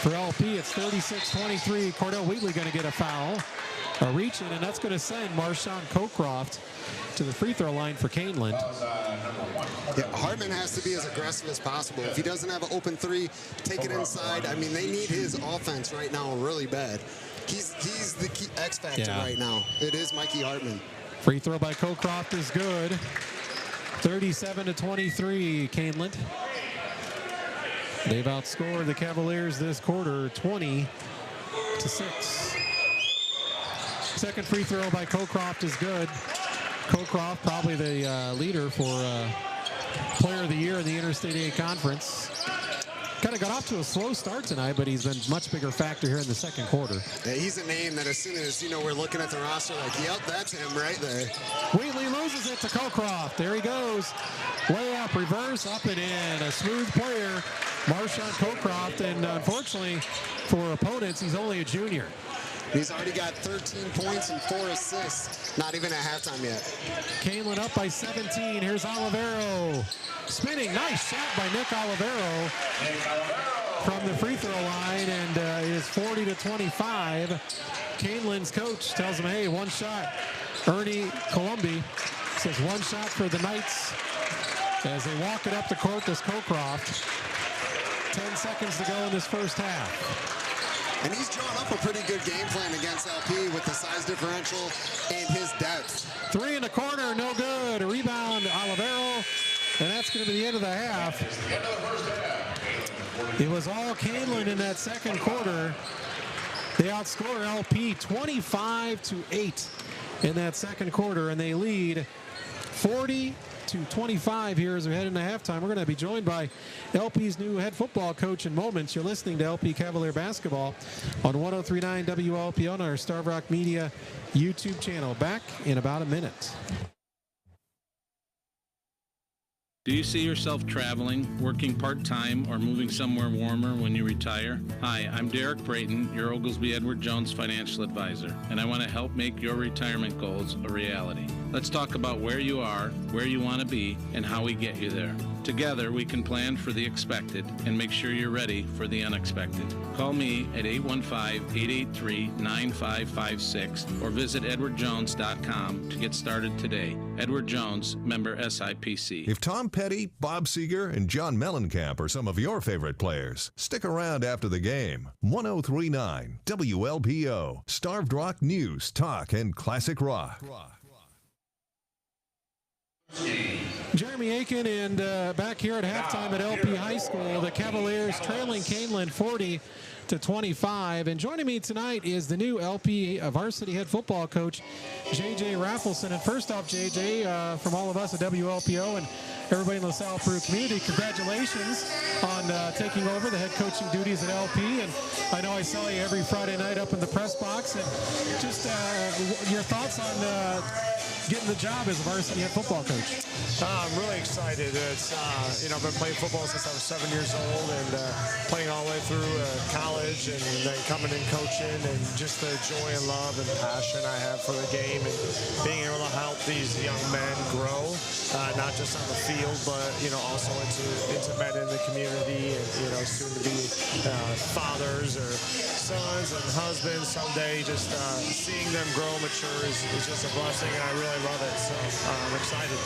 for LP. It's 36-23. Cordell Wheatley going to get a foul. A reach in, and that's going to send Marshawn Cocroft to the free throw line for Kaneland. Yeah, Hartman has to be as aggressive as possible. If he doesn't have an open three, take it inside. I mean, they need his offense right now really bad. He's the key X factor right now. It is Mikey Hartman. Free throw by Cocroft is good. 37-23, Kaneland. They've outscored the Cavaliers this quarter 20-6. Second free throw by Cocroft is good. Cocroft probably the leader for Player of the Year in the Interstate A Conference. Kind of got off to a slow start tonight, but he's been a much bigger factor here in the second quarter. Yeah, he's a name that as soon as, we're looking at the roster like, yep, that's him right there. Wheatley loses it to Cocroft. There he goes. Layup, reverse, up and in. A smooth player, Marshawn Cocroft, and unfortunately for opponents, he's only a junior. He's already got 13 points and 4 assists. Not even at halftime yet. Kaneland up by 17. Here's Olivero. Spinning. Nice shot by Nick Olivero from the free throw line, and it is 40-25. Kaneland's coach tells him, hey, one shot. Ernie Columbi says one shot for the Knights as they walk it up the court to Cocroft. 10 seconds to go in this first half. And he's drawn up a pretty good game plan against LP with the size differential and his depth. Three in the corner, no good. A rebound, Olivero, and that's going to be the end of the half. It was all Kaneland in that second quarter. They outscore LP 25-8 in that second quarter, and they lead 40-25 here as we head into halftime. We're going to be joined by LP's new head football coach in moments. You're listening to LP Cavalier Basketball on 103.9 WLPO on our Starved Rock Media YouTube channel. Back in about a minute. Do you see yourself traveling, working part-time, or moving somewhere warmer when you retire? Hi, I'm Derek Brayton, your Oglesby Edward Jones financial advisor, and I want to help make your retirement goals a reality. Let's talk about where you are, where you want to be, and how we get you there. Together, we can plan for the expected and make sure you're ready for the unexpected. Call me at 815-883-9556 or visit edwardjones.com to get started today. Edward Jones, member SIPC. If Tom Petty, Bob Seeger, and John Mellencamp are some of your favorite players, stick around after the game. 103.9 WLPO, Starved Rock News, Talk, and Classic Rock. Jeremy Aiken, and back here at halftime at LP High School, the Cavaliers trailing Kaneland 40-25. And joining me tonight is the new LP varsity head football coach, JJ Raffleson. And first off, JJ, from all of us at WLPO and everybody in the LaSalle Peru community, congratulations on taking over the head coaching duties at LP. And I know I saw you every Friday night up in the press box. And just your thoughts on getting the job as a varsity head football coach. I'm really excited. It's I've been playing football since I was 7 years old, and playing all the way through college, and then coming and coaching, and just the joy and love and passion I have for the game, and being able to help these young men grow, not just on the field, but also into men in the community, and soon to be fathers or sons and husbands someday. Just seeing them grow, mature is just a blessing, and I really love it. So I'm excited.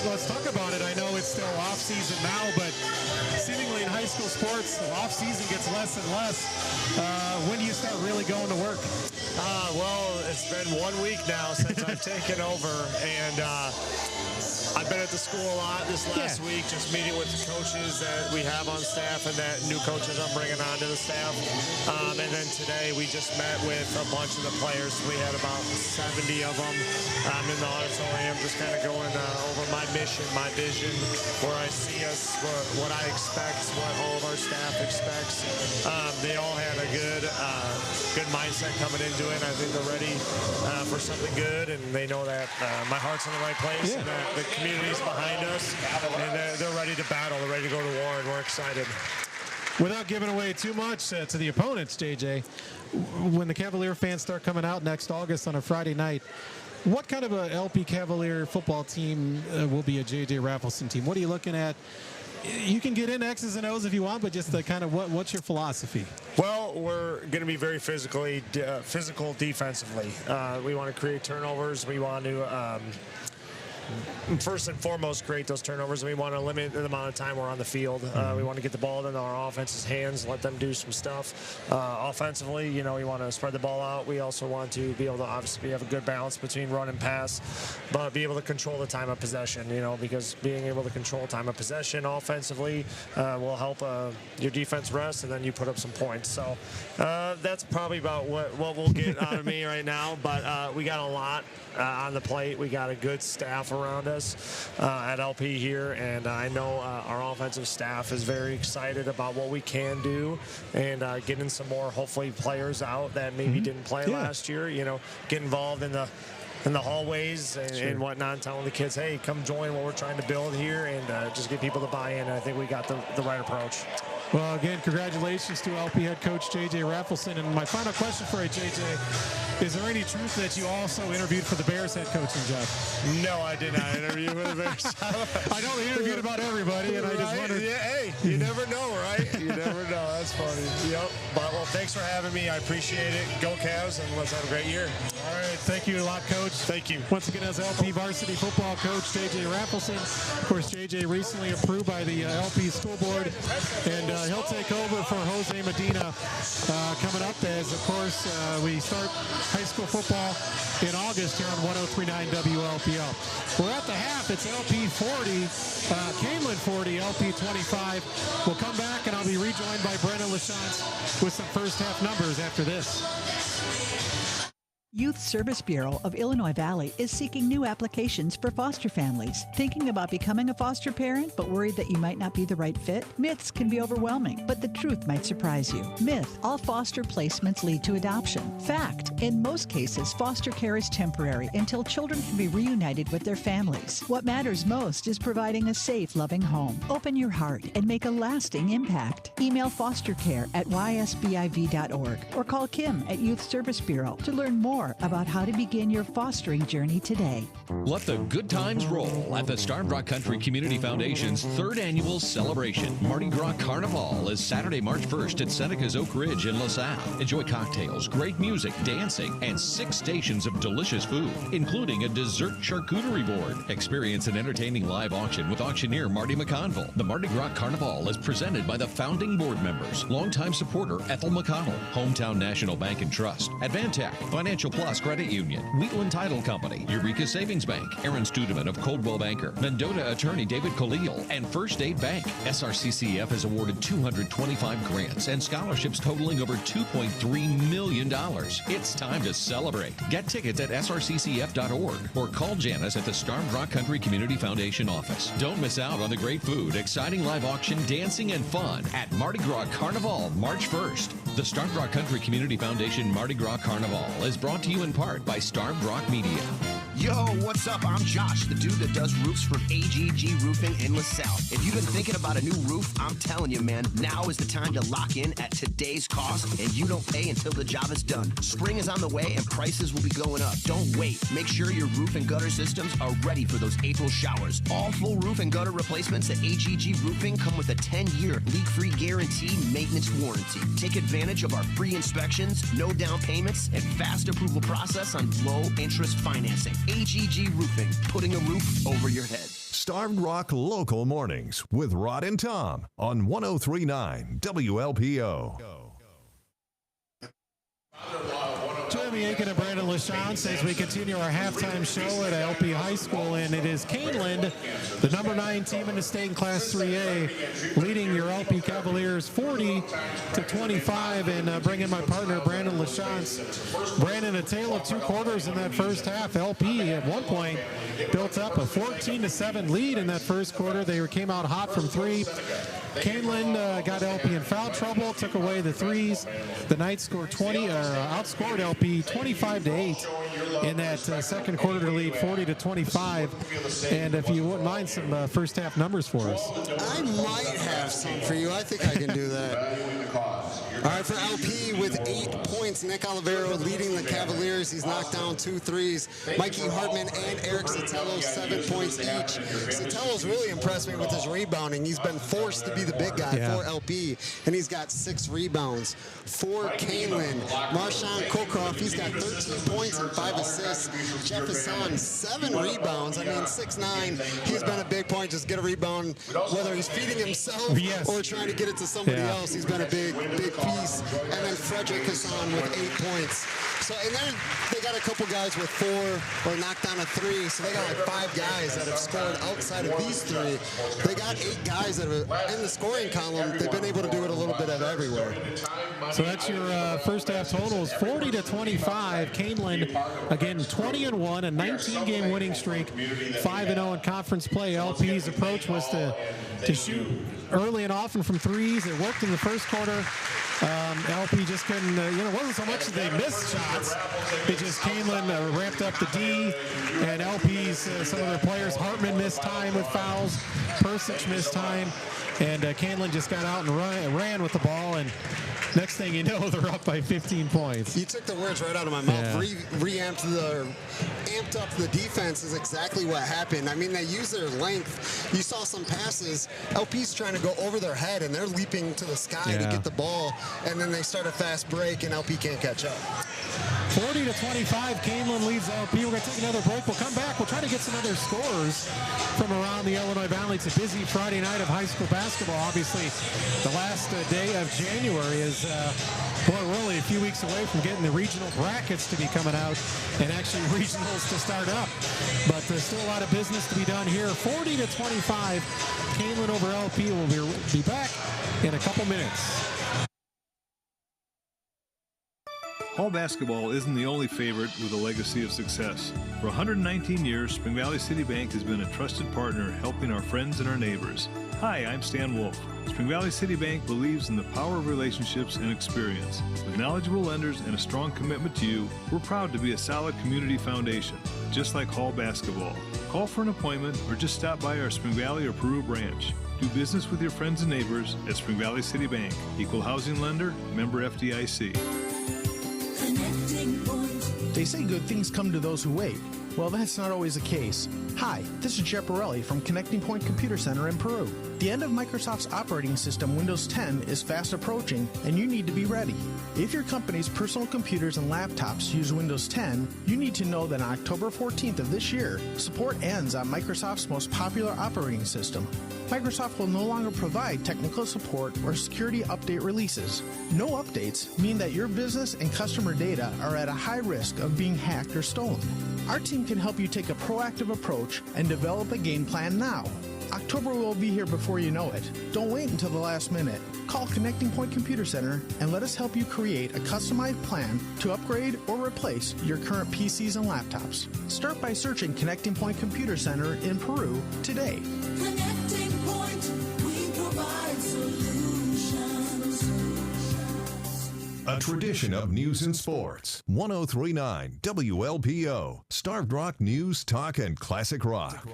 Let's talk about it. I know it's still off season now, but seemingly in high school sports, off season gets less and less. When do you start really going to work? Well, it's been 1 week now since I've taken over, and I've been at the school a lot this last week, just meeting with the coaches that we have on staff and that new coaches I'm bringing on to the staff. And then today we just met with a bunch of the players. We had about 70 of them in the auditorium, just kind of going over my mission, my vision, where I see us, what I expect, what all of our staff expects. They all had a good mindset coming into it. I think they're ready for something good, and they know that my heart's in the right place, and that the community's behind us, and they're ready to battle. They're ready to go to war, and we're excited. Without giving away too much to the opponents, JJ, when the Cavalier fans start coming out next August on a Friday night, what kind of a LP Cavalier football team will be a JJ Raffleson team? What are you looking at? You can get in X's and O's if you want, but just the kind of what's your philosophy? Well, we're going to be very physical defensively. We want to create turnovers. We want to first and foremost create those turnovers. We want to limit the amount of time we're on the field. We want to get the ball into our offense's hands, let them do some stuff. Offensively, you know, we want to spread the ball out. We also want to be able to obviously have a good balance between run and pass, but be able to control the time of possession, you know, because being able to control time of possession offensively will help your defense rest, and then you put up some points. So that's probably about what we'll get out of me right now, but we got a lot on the plate. We got a good staff around us at LP here, and I know our offensive staff is very excited about what we can do, and getting some more, hopefully, players out that maybe didn't play last year, you know, get involved in the hallways and whatnot, telling the kids, hey, come join what we're trying to build here, and just get people to buy in. And I think we got the right approach. Well, again, congratulations to LP head coach J.J. Raffleson. And my final question for you, J.J., is there any truth that you also interviewed for the Bears head coaching job? No, I did not interview for the Bears. I know they interviewed about everybody, and I just wondered. Yeah, hey, you never know, right? You never know. That's funny. Yep. But, well, thanks for having me. I appreciate it. Go Cavs, and let's have a great year. All right. Thank you a lot, Coach. Thank you. Once again, as LP varsity football coach J.J. Raffleson. Of course, J.J. recently approved by the LP school board, and he'll take over for Jose Medina coming up as, of course, we start high school football in August here on 103.9 WLPL. We're at the half. It's LP 40, Kaneland 40, LP 25. We'll come back, and I'll be rejoined by Brennan LaChance with some first half numbers after this. Youth Service Bureau of Illinois Valley is seeking new applications for foster families. Thinking about becoming a foster parent but worried that you might not be the right fit? Myths can be overwhelming, but the truth might surprise you. Myth: all foster placements lead to adoption. Fact: in most cases, foster care is temporary until children can be reunited with their families. What matters most is providing a safe, loving home. Open your heart and make a lasting impact. Email fostercare@ysbiv.org or call Kim at Youth Service Bureau to learn more about how to begin your fostering journey today. Let the good times roll at the Starved Rock Country Community Foundation's third annual celebration. Mardi Gras Carnival is Saturday, March 1st at Seneca's Oak Ridge in LaSalle. Enjoy cocktails, great music, dancing, and 6 stations of delicious food, including a dessert charcuterie board. Experience an entertaining live auction with auctioneer Marty McConville. The Mardi Gras Carnival is presented by the founding board members, longtime supporter Ethel McConnell, Hometown National Bank and Trust, Advantech, Financial Plus Credit Union, Wheatland Title Company, Eureka Savings Bank, Aaron Studeman of Coldwell Banker, Mendota attorney David Khalil, and First Aid Bank. SRCCF has awarded 225 grants and scholarships totaling over $2.3 million. It's time to celebrate. Get tickets at srccf.org or call Janice at the Starved Rock Country Community Foundation office. Don't miss out on the great food, exciting live auction, dancing, and fun at Mardi Gras Carnival, March 1st. The Starved Rock Country Community Foundation Mardi Gras Carnival is brought to you in part by Starved Rock Media. Yo, what's up? I'm Josh, the dude that does roofs for AGG Roofing in LaSalle. If you've been thinking about a new roof, I'm telling you, man, now is the time to lock in at today's cost, and you don't pay until the job is done. Spring is on the way, and prices will be going up. Don't wait. Make sure your roof and gutter systems are ready for those April showers. All full roof and gutter replacements at AGG Roofing come with a 10-year leak-free guarantee maintenance warranty. Take advantage of our free inspections, no down payments, and fast approval process on low-interest financing. AGG Roofing, putting a roof over your head. Starved Rock Local Mornings with Rod and Tom on 103.9 WLPO. Jeremy Aiken and Brandon LaChance as we continue our halftime show at LP High School, and it is Kaneland, the number 9 team in the state in Class 3A, leading your LP Cavaliers 40-25, and bring in my partner Brandon LaChance. Brandon, a tale of 2 quarters in that first half. LP at one point built up a 14-7 lead in that first quarter. They came out hot from 3. Kaneland got LP in foul trouble, took away the threes. The Knights outscored LP 25-8 in that second quarter to lead 40-25. And if you wouldn't mind some first half numbers for us. I might have some for you. I think I can do that. All right, for LP with 8 points, Nick Olivero leading the Cavaliers. He's knocked down 2 threes. Mikey Hartman and Eric Sotelo, 7 points each. Sotelo's really impressed me with his rebounding. He's been forced to be the big guy for LP, and he's got 6 rebounds. For Kaneland, Marshawn Kokroff, he's got 13 points and 5 assists. Jeff Hassan, 7 rebounds. I mean, 6'9". He's been a big point. Just get a rebound, whether he's feeding himself or trying to get it to somebody else. He's been a big piece. And then Frederick Hassan with 8 points. So, and then they got a couple guys with 4 or knocked down a 3. So they got like 5 guys that have scored outside of these 3. They got 8 guys that are in the scoring column. They've been able to do it a little bit of everywhere. So that's your first half totals, 40-25. Kaneland, again, 20-1, a 19-game winning streak, 5-0 in conference play. LP's approach was to shoot early and often from threes. It worked in the first quarter. LP just couldn't, it wasn't so much that they missed shots. It just Kaneland ramped up the D, and LP's, some of their players, Hartman missed time with fouls, Persich missed time, and Kaneland just got out and ran with the ball, and next thing you know, they're up by 15 points. You took the words right out of my mouth. Amped up the defense is exactly what happened. I mean, they used their length. You saw some passes. LP's trying to go over their head, and they're leaping to the sky to get the ball, and then they start a fast break, and LP can't catch up. 40-25, Kaneland leads LP. We're going to take another break. We'll come back. We'll try to get some other scores from around the Illinois Valley. It's a busy Friday night of high school basketball. Obviously, the last day of January is, we're only a few weeks away from getting the regional brackets to be coming out and actually regionals to start up. But there's still a lot of business to be done here. 40-25, Kaneland over LP. We'll be back in a couple minutes. Hall basketball isn't the only favorite with a legacy of success. For 119 years, Spring Valley City Bank has been a trusted partner helping our friends and our neighbors. Hi, I'm Stan Wolf. Spring Valley City Bank believes in the power of relationships and experience. With knowledgeable lenders and a strong commitment to you, we're proud to be a solid community foundation, just like Hall basketball. Call for an appointment or just stop by our Spring Valley or Peru branch. Do business with your friends and neighbors at Spring Valley City Bank. Equal housing lender, member FDIC. They say good things come to those who wait. Well, that's not always the case. Hi, this is Jeff Borelli from Connecting Point Computer Center in Peru. The end of Microsoft's operating system, Windows 10, is fast approaching, and you need to be ready. If your company's personal computers and laptops use Windows 10, you need to know that on October 14th of this year, support ends on Microsoft's most popular operating system. Microsoft will no longer provide technical support or security update releases. No updates mean that your business and customer data are at a high risk of being hacked or stolen. Our team can help you take a proactive approach and develop a game plan now. October will be here before you know it. Don't wait until the last minute. Call Connecting Point Computer Center and let us help you create a customized plan to upgrade or replace your current PCs and laptops. Start by searching Connecting Point Computer Center in Peru today. Connecting Point, we provide solutions. A tradition of news and sports. 103.9 WLPO. Starved Rock News, Talk, and Classic Rock.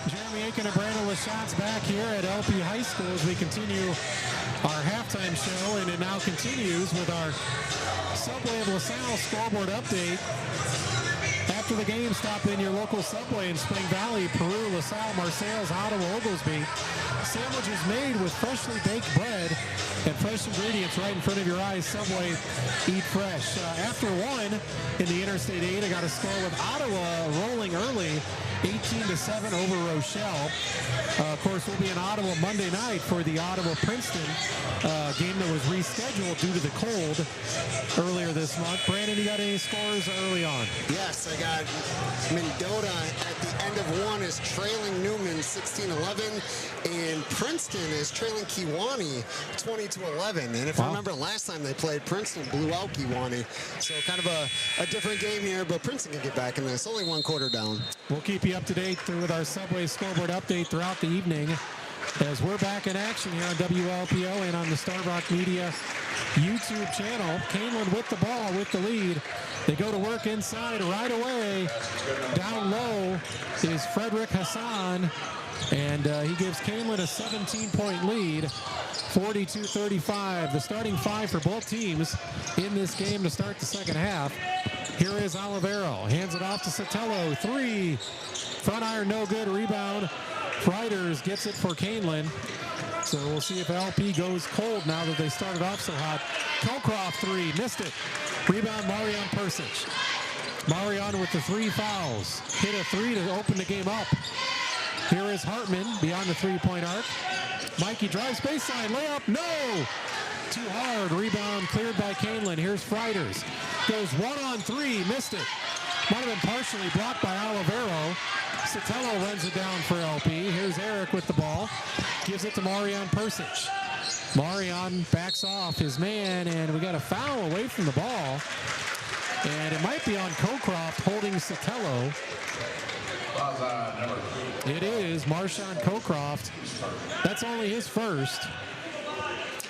Jeremy Aiken and Brandon Lachance back here at LP High School as we continue our halftime show, and it now continues with our Subway of LaSalle scoreboard update. After the game, stop in your local Subway in Spring Valley, Peru, LaSalle, Marseilles, Ottawa, Oglesby. Sandwiches made with freshly baked bread and fresh ingredients right in front of your eyes. Subway, eat fresh. After one in the Interstate 8, I got a score with Ottawa rolling early, 18-7 over Rochelle. Of course, we'll be in Ottawa Monday night for the Ottawa-Princeton game that was rescheduled due to the cold earlier this month. Brandon, you got any scores early on? Yes, I got Mendota at the end of one is trailing Newman 16-11, and Princeton is trailing Kewanee 20-11. And if you remember last time they played, Princeton blew out Kewanee. So kind of a different game here, but Princeton can get back in this. Only one quarter down. We'll keep you up to date with our Subway scoreboard update throughout the evening. as we're back in action here on WLPO and on the Starved Rock Media YouTube channel. Kaneland with the ball, with the lead. They go to work inside right away. Down low is Frederick Hassan, and he gives Kaneland a 17-point lead, 42-35. The starting five for both teams in this game to start the second half. Here is Olivero, hands it off to Sotelo, three. Front iron, no good, rebound. Freiders gets it for Kaneland. So we'll see if LP goes cold now that they started off so hot. Colcroft three, missed it. Rebound, Marion Persic. Marion with the 3 fouls. Hit a 3 to open the game up. Here is Hartman beyond the 3-point arc. Mikey drives baseline, layup, no! Too hard, rebound cleared by Kaneland. Here's Freiders. Goes 1-on-3, missed it. Might have been partially blocked by Olivero. Sotelo runs it down for LP. Here's Eric with the ball. Gives it to Marion Persic. Marion backs off his man, and we got a foul away from the ball. And it might be on Cocroft holding Sotelo. It is Marshawn Cocroft. That's only his first.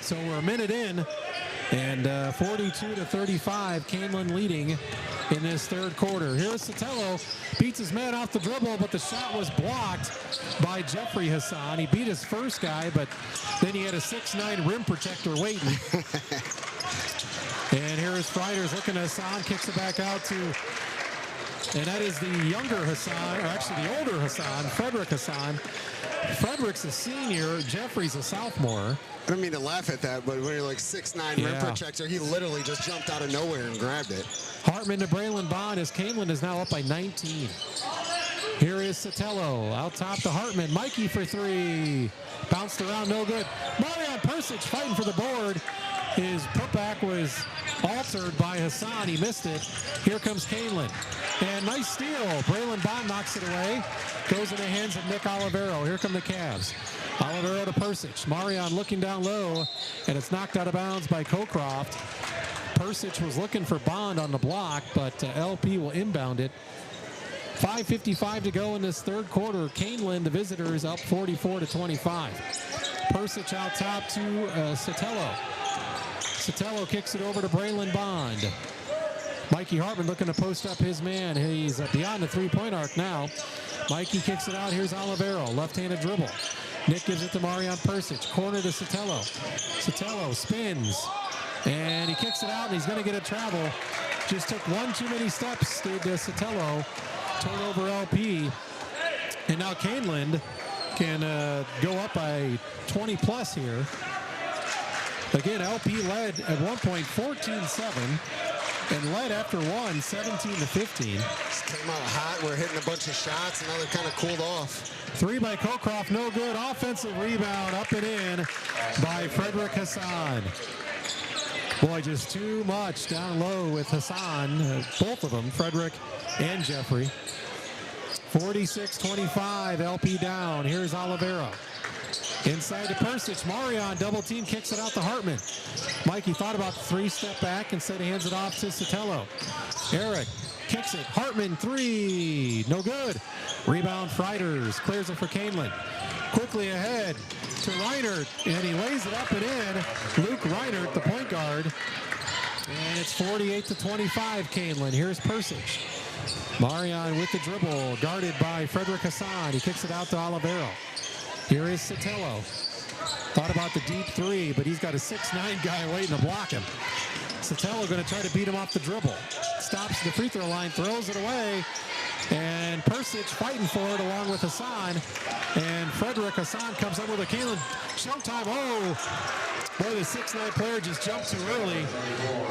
So we're a minute in, and 42-35, Kaneland leading in this third quarter. Here's Sotelo, beats his man off the dribble, but the shot was blocked by Jeffrey Hassan. He beat his first guy, but then he had a 6'9" rim protector waiting. And here is Freiders looking at Hassan, kicks it back out to, and that is the younger Hassan, or actually the older Hassan, Frederick Hassan. Frederick's a senior, Jeffrey's a sophomore. I don't mean to laugh at that, but when you're like 6'9" rim protector, he literally just jumped out of nowhere and grabbed it. Hartman to Braylon Bond as Kaneland is now up by 19. Here is Sotelo, out top to Hartman. Mikey for three. Bounced around, no good. Marion Persic fighting for the board. His putback was altered by Hassan. He missed it. Here comes Kaneland. And nice steal. Braylon Bond knocks it away. Goes in the hands of Nick Olivero. Here come the Cavs. Olivero to Persic. Marion looking down low, and it's knocked out of bounds by Cocroft. Persic was looking for Bond on the block, but LP will inbound it. 5:55 to go in this third quarter. Kaneland, the visitors, up 44-25. Persic out top to Sotelo. Sotelo kicks it over to Braylon Bond. Mikey Hartman looking to post up his man. He's beyond the 3-point arc now. Mikey kicks it out. Here's Olivero, left-handed dribble. Nick gives it to Marion Persic. Corner to Sotelo. Sotelo spins, and he kicks it out, and he's going to get a travel. Just took one too many steps, did Sotelo. Turnover LP. And now Kaneland can go up by 20-plus here. Again, LP led at one point 14-7. And led after one, 17-15. Just came out hot. We're hitting a bunch of shots, and now they're kind of cooled off. Three by Cocroft, no good. Offensive rebound, up and in by Frederick Hassan. Boy, just too much down low with Hassan. Both of them, Frederick and Jeffrey. 46-25, LP down. Here's Olivero. Inside to Persic. Marion double team, kicks it out to Hartman. Mikey thought about the three-step back, instead hands it off to Sotelo. Eric kicks it. Hartman three. No good. Rebound Freiders. Clears it for Kaneland. Quickly ahead to Reinert, and he lays it up and in. Luke Reinert, the point guard. And it's 48-25 Kaneland. Here's Persic. Marion with the dribble, guarded by Frederick Hassan. He kicks it out to Olivero. Here is Sotelo. Thought about the deep three, but he's got a 6'9" guy waiting to block him. Sotelo going to try to beat him off the dribble. Stops at the free throw line, throws it away. And Persic fighting for it along with Hassan. And Frederick Hassan comes up with a Kaneland showtime. Oh, boy, the 6'9" player just jumped too early,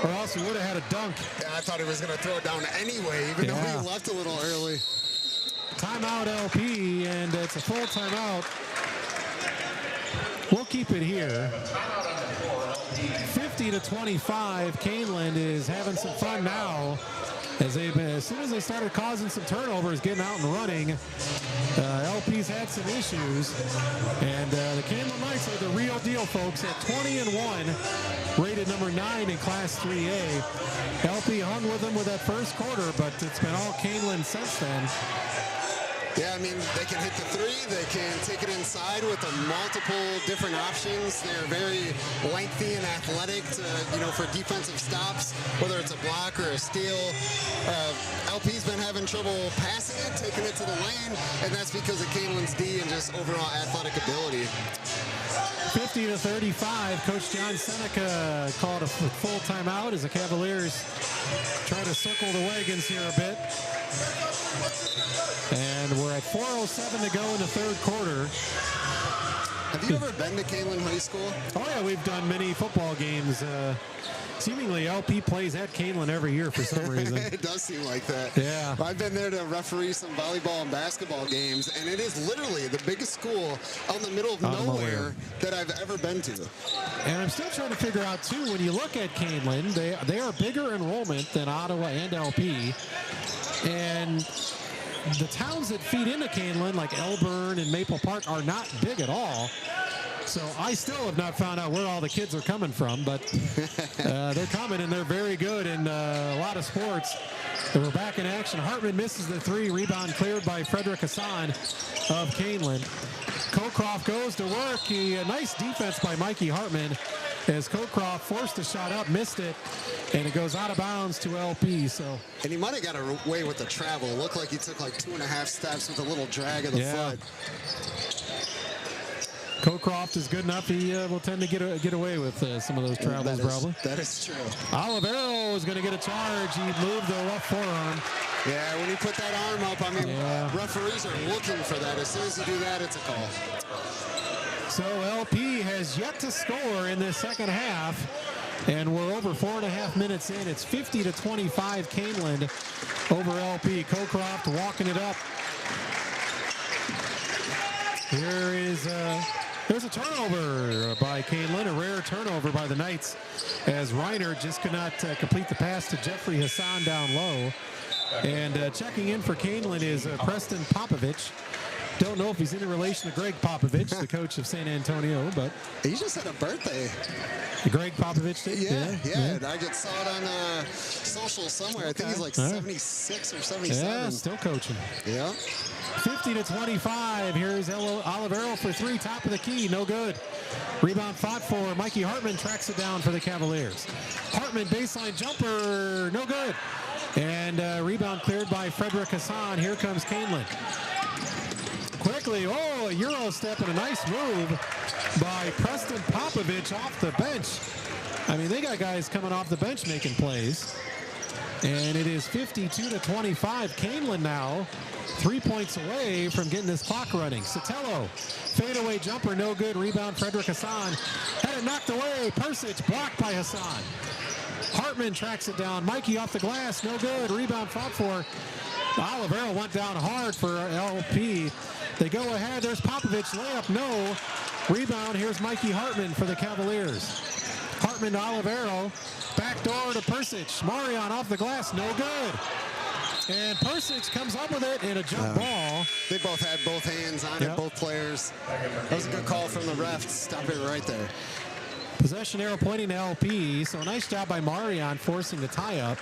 or else he would have had a dunk. Yeah, I thought he was going to throw it down anyway, even though he left a little early. Timeout LP, and it's a full timeout. We'll keep it here. 50-25. Kaneland is having some fun now. As soon as they started causing some turnovers, getting out and running, LP's had some issues. And the Kaneland Knights are the real deal, folks, at 20-1, rated number 9 in Class 3A. LP hung with them with that first quarter, but it's been all Kaneland since then. Yeah, I mean, they can hit the three. They can take it inside with multiple different options. They're very lengthy and athletic to, for defensive stops, whether it's a block or a steal. LP's been having trouble passing it, taking it to the lane, and that's because of Kaneland's D and just overall athletic ability. 50-35. Coach John Seneca called a full timeout as the Cavaliers try to circle the wagons here a bit. And we're at 4:07 to go in the third quarter. Have you ever been to Kaneland High School? Oh, yeah, we've done many football games. Seemingly, LP plays at Kaneland every year for some reason. It does seem like that. Yeah. I've been there to referee some volleyball and basketball games, and it is literally the biggest school out in the middle of nowhere that I've ever been to. And I'm still trying to figure out, too, when you look at Kaneland, they are bigger enrollment than Ottawa and LP. And the towns that feed into Kaneland, like Elburn and Maple Park, are not big at all. So I still have not found out where all the kids are coming from, but they're coming, and they're very good in a lot of sports. And we're back in action. Hartman misses the three. Rebound cleared by Frederick Hassan of Kaneland. Cocroft goes to work. A nice defense by Mikey Hartman as Cocroft forced a shot up, missed it, and it goes out of bounds to LP. And he might have got away with the travel. It looked like he took like 2.5 steps with a little drag of the foot. Cocroft is good enough. He will tend to get away with some of those travels, probably. That is true. Olivero is going to get a charge. He moved the left forearm. Yeah, when you put that arm up, I mean, referees are looking for that. As soon as you do that, it's a call. So LP has yet to score in this second half, and we're over 4.5 minutes in. It's 50-25 Kaneland over LP. Cocroft walking it up. Here is there's a turnover by Kaneland, a rare turnover by the Knights, as Reiner just could not complete the pass to Jeffrey Hassan down low. And checking in for Kaneland is Preston Popovich. Don't know if he's in relation to Greg Popovich, the coach of San Antonio, but he just had a birthday. Greg Popovich did? Yeah. I just saw it on social somewhere. I think he's like 76 or 77. Yeah, still coaching. Yeah. 50-25. Here's Olivero for three, top of the key, no good. Rebound fought for. Mikey Hartman tracks it down for the Cavaliers. Hartman baseline jumper, no good. And rebound cleared by Frederick Hassan. Here comes Kaneland. Quickly, a Euro step and a nice move by Preston Popovich off the bench. I mean, they got guys coming off the bench making plays. And it is 52-25. Kaneland now 3 points away from getting this clock running. Sotelo, fadeaway jumper, no good. Rebound, Frederick Hassan. Had it knocked away. Persic blocked by Hassan. Hartman tracks it down. Mikey off the glass, no good. Rebound fought for. Olivero went down hard for LP. They go ahead. There's Popovich. Layup, no. Rebound. Here's Mikey Hartman for the Cavaliers. Hartman to Olivero. Back door to Persic. Marion off the glass. No good. And Persic comes up with it in a jump ball. They both had both hands on it, both players. That was a good call from the ref to stop it right there. Possession arrow pointing to LP. So nice job by Marion forcing the tie-up.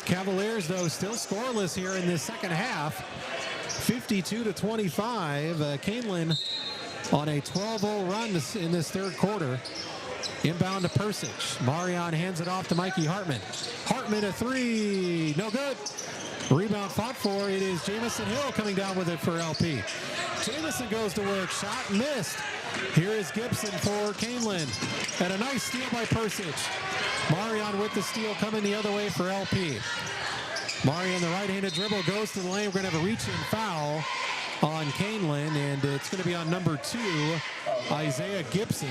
Cavaliers, though, still scoreless here in this second half. 52-25. Kaneland on a 12-0 run in this third quarter. Inbound to Persic. Marion hands it off to Mikey Hartman. Hartman a three. No good. Rebound fought for. It is Jamison Hill coming down with it for LP. Jamison goes to work. Shot missed. Here is Gibson for Kaneland. And a nice steal by Persic. Marion with the steal coming the other way for LP. Marion, the right-handed dribble, goes to the lane. We're going to have a reach-in foul on Kaneland, and it's going to be on number 2, Isaiah Gibson.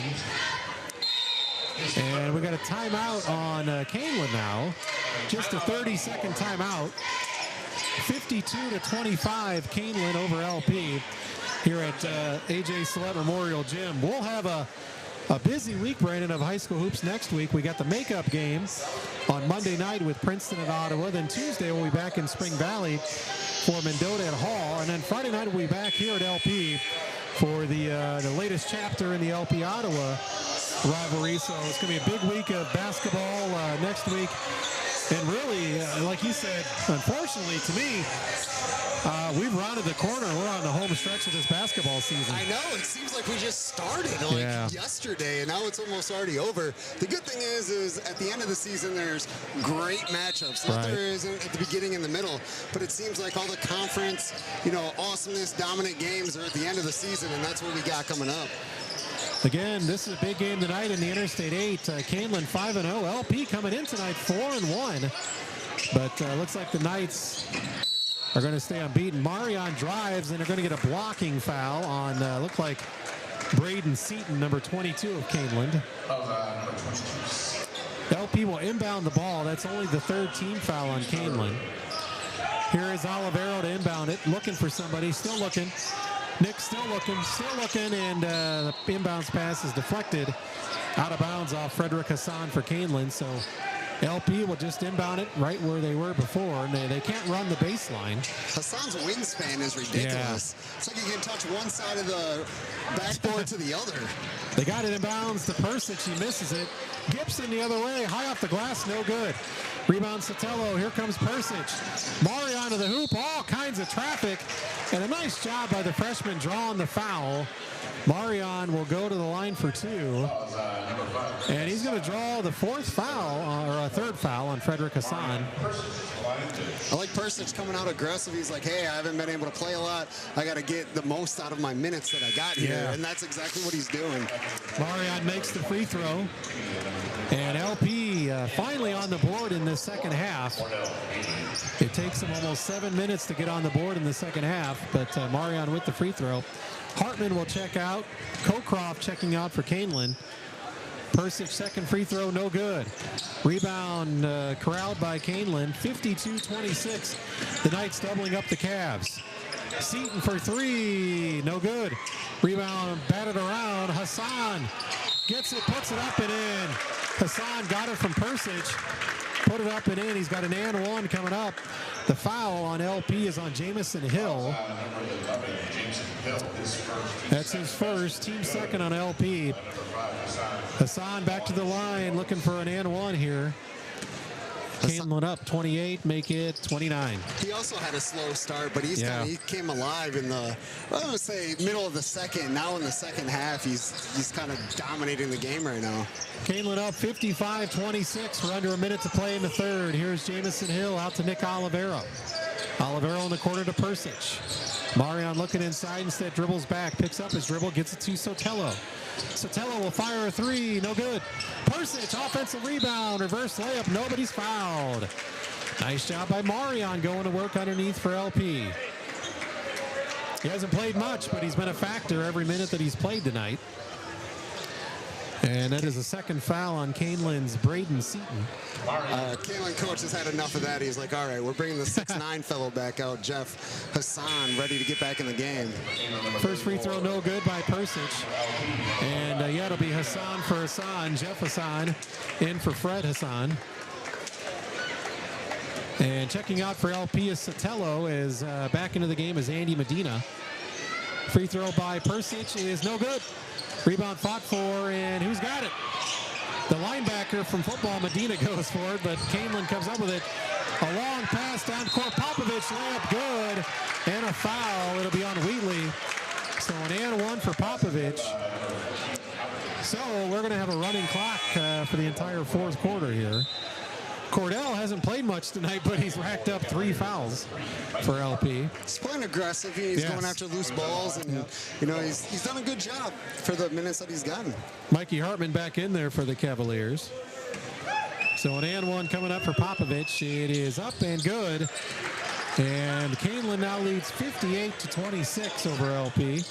And we got a timeout on Kaneland now. Just a 30-second timeout. 52-25, Kaneland over LP here at AJ Sellett Memorial Gym. We'll have a busy week, Brandon, of high school hoops next week. We got the makeup game on Monday night with Princeton and Ottawa. Then Tuesday we'll be back in Spring Valley for Mendota at Hall. And then Friday night we'll be back here at LP for the latest chapter in the LP Ottawa rivalry. So it's going to be a big week of basketball next week. And really, like you said, unfortunately to me, we've rounded the corner. We're on the home stretch of this basketball season. I know. It seems like we just started yesterday, and now it's almost already over. The good thing is at the end of the season, there's great matchups. Not there isn't at the beginning and the middle, but it seems like all the conference, awesomeness, dominant games are at the end of the season, and that's what we got coming up. Again, this is a big game tonight in the Interstate 8. Kaneland 5-0. LP coming in tonight 4-1. But looks like the Knights are going to stay unbeaten. Marion drives, and they're going to get a blocking foul on, look like, Braden Seaton, number 22 of Kaneland. LP will inbound the ball. That's only the third team foul on Kaneland. Here is Olivero to inbound it, looking for somebody, still looking. Nick still looking, and the inbounds pass is deflected out of bounds off Frederick Hassan for Kaneland. So LP will just inbound it right where they were before, and they can't run the baseline. Hassan's wingspan is ridiculous. Yeah. It's like he can touch one side of the backboard to the other. They got it inbounds to Persic. He misses it. Gibson the other way, high off the glass, no good. Rebound Sotelo, here comes Persic. Marion to the hoop, all kinds of traffic. And a nice job by the freshman drawing the foul. Marion will go to the line for two. And he's going to draw the fourth foul, or a third foul on Frederick Hassan. I like Persic coming out aggressive. He's like, hey, I haven't been able to play a lot. I got to get the most out of my minutes that I got here. And that's exactly what he's doing. Marion makes the free throw. And LP finally on the board in the second half. It takes him almost 7 minutes to get on the board in the second half, but Marion with the free throw. Hartman will check out. Cocroft checking out for Kaneland. Persic's second free throw, no good. Rebound corralled by Kaneland, 52-26. The Knights doubling up the Cavs. Seaton for three, no good. Rebound batted around. Hassan gets it, puts it up and in. Hassan got it from Persic, put it up and in. He's got an and one coming up. The foul on LP is on Jamison Hill. That's his first, team second on LP. Hassan back to the line, looking for an and one here. Kaneland up 28, make it 29. He also had a slow start, but he came alive in the, I don't say middle of the second. Now in the second half, he's kind of dominating the game right now. Kaneland up 55-26. We're under a minute to play in the third. Here's Jamison Hill out to Nick Olivero. Olivero in the corner to Persic. Marion looking inside, instead dribbles back, picks up his dribble, gets it to Sotelo. Sotelo will fire a three, no good. Persic, offensive rebound, reverse layup, nobody's fouled. Nice job by Marion going to work underneath for LP. He hasn't played much, but he's been a factor every minute that he's played tonight. And that is a second foul on Kaneland's Braden Seaton. Kaneland coach has had enough of that. He's like, all right, we're bringing the 6'9" fellow back out, Jeff Hassan, ready to get back in the game. First free throw, no good by Persic. And it'll be Hassan for Hassan. Jeff Hassan in for Fred Hassan. And checking out for LP is Sotelo, is back into the game is Andy Medina. Free throw by Persic is no good. Rebound fought for, and who's got it? The linebacker from football, Medina, goes for it, but Kaneland comes up with it. A long pass down court. Popovich, layup good, and a foul. It'll be on Wheatley. So an and one for Popovich. So we're going to have a running clock for the entire fourth quarter here. Cordell hasn't played much tonight, but he's racked up 3 fouls for LP. He's playing aggressive. He's going after loose balls, and he's done a good job for the minutes that he's gotten. Mikey Hartman back in there for the Cavaliers. So an and one coming up for Popovich. It is up and good. And Kaneland now leads 58-26 over LP.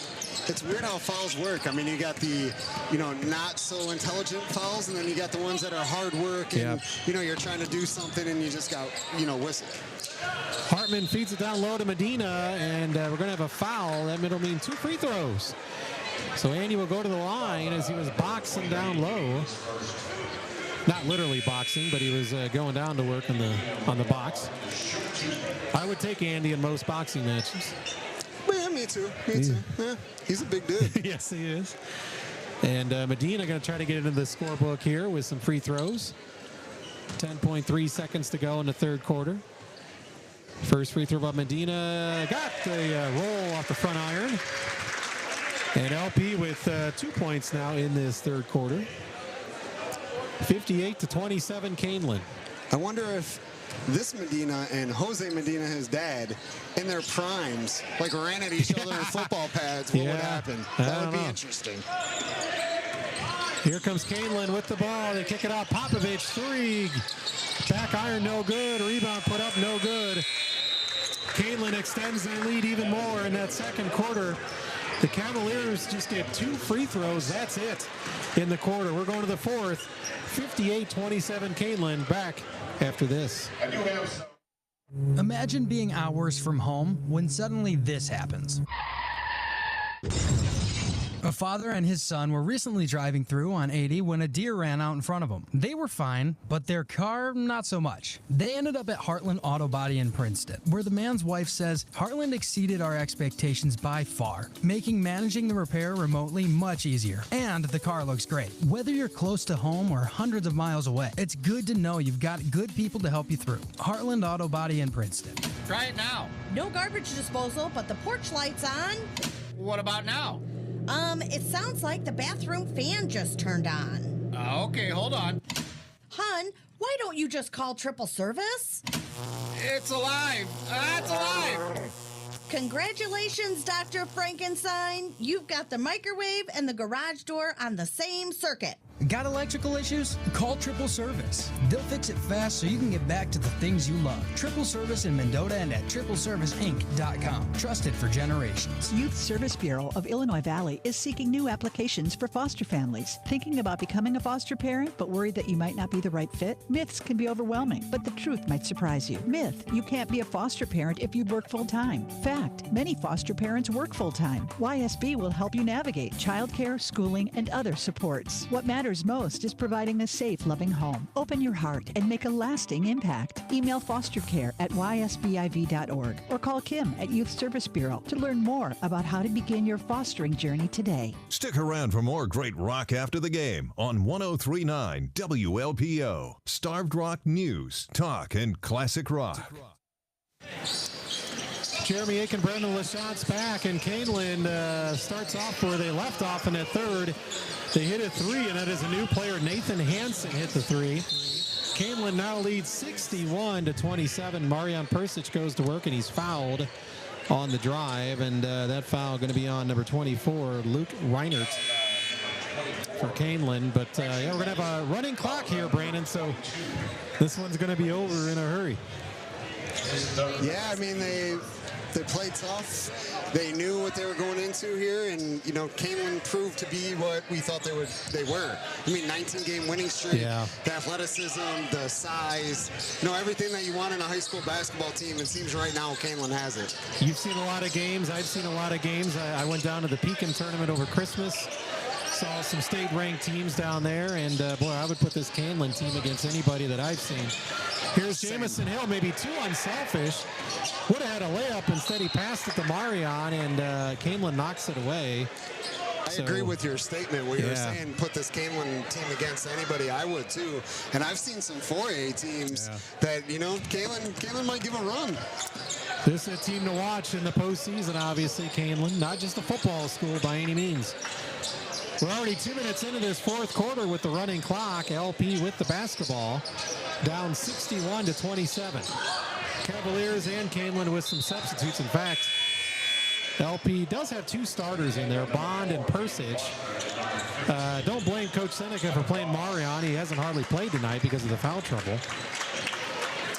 It's weird how fouls work. I mean, you got the, not so intelligent fouls, and then you got the ones that are hard work, and, you're trying to do something, and you just got, whistle. Hartman feeds it down low to Medina, and we're going to have a foul. That will mean 2 free throws. So Andy will go to the line as he was boxing down low. Not literally boxing, but he was going down to work on the box. I would take Andy in most boxing matches. Yeah, me too. Yeah, he's a big dude. Yes, he is. And Medina going to try to get into the scorebook here with some free throws. 10.3 seconds to go in the third quarter. First free throw by Medina. Got the roll off the front iron. And LP with 2 points now in this third quarter. 58-27 Kaneland. I wonder if this Medina and Jose Medina, his dad, in their primes, like ran at each other in football pads, what would happen? That would be interesting. Here comes Kaneland with the ball. They kick it out. Popovich, three. Back iron, no good. Rebound put up, no good. Kaneland extends their lead even more in that second quarter. The Cavaliers just get 2 free throws. That's it in the quarter. We're going to the fourth. 58-27 Kaneland. Back after this. Imagine being hours from home when suddenly this happens. A father and his son were recently driving through on 80 when a deer ran out in front of them. They were fine, but their car, not so much. They ended up at Heartland Auto Body in Princeton, where the man's wife says, Heartland exceeded our expectations by far, making managing the repair remotely much easier. And the car looks great. Whether you're close to home or hundreds of miles away, it's good to know you've got good people to help you through. Heartland Auto Body in Princeton. Try it now. No garbage disposal, but the porch light's on. What about now? It sounds like the bathroom fan just turned on. Okay, hold on. Hun, why don't you just call triple service? It's alive. It's alive. Congratulations, Dr. Frankenstein. You've got the microwave and the garage door on the same circuit. Got electrical issues? Call Triple Service. They'll fix it fast so you can get back to the things you love. Triple Service in Mendota and at tripleserviceinc.com. Trusted for generations. Youth Service Bureau of Illinois Valley is seeking new applications for foster families. Thinking about becoming a foster parent but worried that you might not be the right fit? Myths can be overwhelming, but the truth might surprise you. Myth: you can't be a foster parent if you work full-time. Fact: many foster parents work full-time. YSB will help you navigate childcare, schooling, and other supports. What matters most is providing a safe, loving home. Open your heart and make a lasting impact. Email fostercare@ysbiv.org or call Kim at Youth Service Bureau to learn more about how to begin your fostering journey today. Stick around for more great rock after the game on 103.9 WLPO. Starved Rock News, Talk, and Classic Rock. Jeremy Aiken, Brendan Lachance back, and Kaneland starts off where they left off in that third. They hit a three, and that is a new player. Nathan Hansen hit the three. Kaneland now leads 61-27. Marian Persic goes to work, and he's fouled on the drive, and that foul going to be on number 24, Luke Reinert, for Kaneland. But yeah, we're going to have a running clock here, Brandon, so this one's going to be over in a hurry. Yeah, I mean, they played tough. They knew what they were going into here, and you know, Kaneland proved to be what we thought they were. I mean, 19-game winning streak, the athleticism, the size, you know, everything that you want in a high school basketball team. It seems right now Kaneland has it. You've seen a lot of games. I've seen a lot of games. I went down to the Pekin tournament over Christmas. Saw some state-ranked teams down there, and boy, I would put this Kaneland team against anybody that I've seen. Here's Jamison Hill, maybe too unselfish. Would have had a layup. Instead, he passed it to Marion, and Kaneland knocks it away. I agree with your statement where you were saying put this Kaneland team against anybody. I would too. And I've seen some 4A teams that, you know, Kaneland might give a run. This is a team to watch in the postseason, obviously, Kaneland. Not just a football school by any means. We're already 2 minutes into this fourth quarter with the running clock. LP with the basketball, down 61-27. Cavaliers and Kaneland with some substitutes. In fact, LP does have 2 starters in there, Bond and Persic. Don't blame Coach Seneca for playing Marion. He hasn't hardly played tonight because of the foul trouble.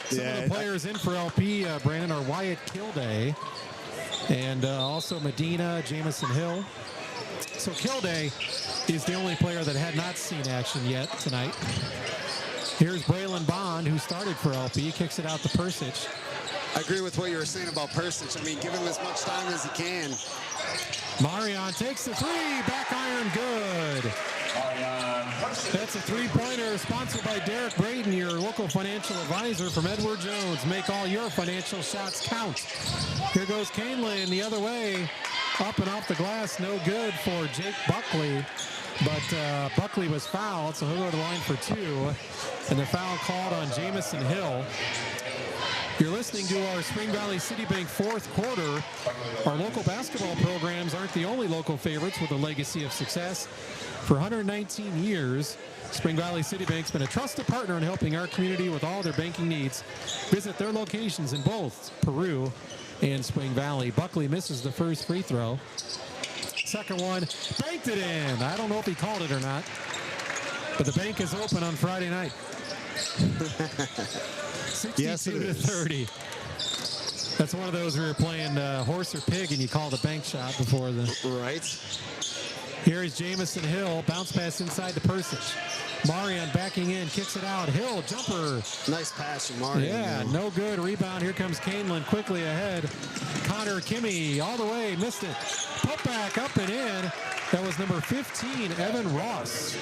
Some of the players in for LP, Brandon, are Wyatt Kilday and also Medina, Jamison Hill. So Kilday is the only player that had not seen action yet tonight. Here's Braylon Bond, who started for LP, kicks it out to Persic. I agree with what you were saying about Persic. I mean, give him as much time as he can. Marion takes the three, back iron, good. That's a three-pointer sponsored by Derek Braden, your local financial advisor from Edward Jones. Make all your financial shots count. Here goes Kaneland the other way. Up and off the glass, no good for Jake Buckley. But Buckley was fouled, so he'll go to the line for 2. And the foul called on Jamison Hill. You're listening to our Spring Valley Citibank fourth quarter. Our local basketball programs aren't the only local favorites with a legacy of success. For 119 years, Spring Valley Citibank's been a trusted partner in helping our community with all their banking needs. Visit their locations in both Peru and Spring Valley. Buckley misses the first free throw. Second one, banked it in. I don't know if he called it or not, but the bank is open on Friday night. 62-30. That's one of those where you're playing horse or pig and you call the bank shot before the... Right. Here is Jamison Hill, bounce pass inside to Persich. Marion backing in, kicks it out. Hill, jumper. Nice pass from Marion. Yeah, no good. Rebound. Here comes Kaneland quickly ahead. Connor Kimmy all the way, missed it. Put back up and in. That was number 15, Evan Ross.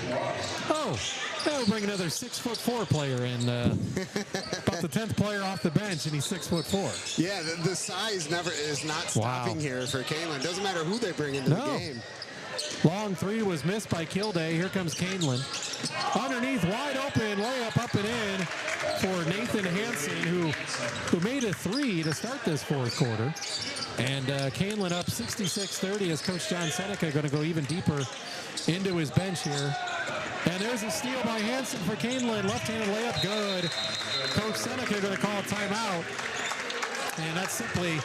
Oh, that'll bring another 6'4" player in. About the 10th player off the bench, and he's 6'4". Yeah, the size is not stopping here for Kaneland. Doesn't matter who they bring into the game. Long three was missed by Kilday. Here comes Kaneland. Underneath, wide open, layup up and in for Nathan Hansen, who made a three to start this fourth quarter. And Kaneland up 66-30 as Coach John Seneca going to go even deeper into his bench here. And there's a steal by Hansen for Kaneland. Left-handed layup, good. Coach Seneca going to call a timeout. And that's simply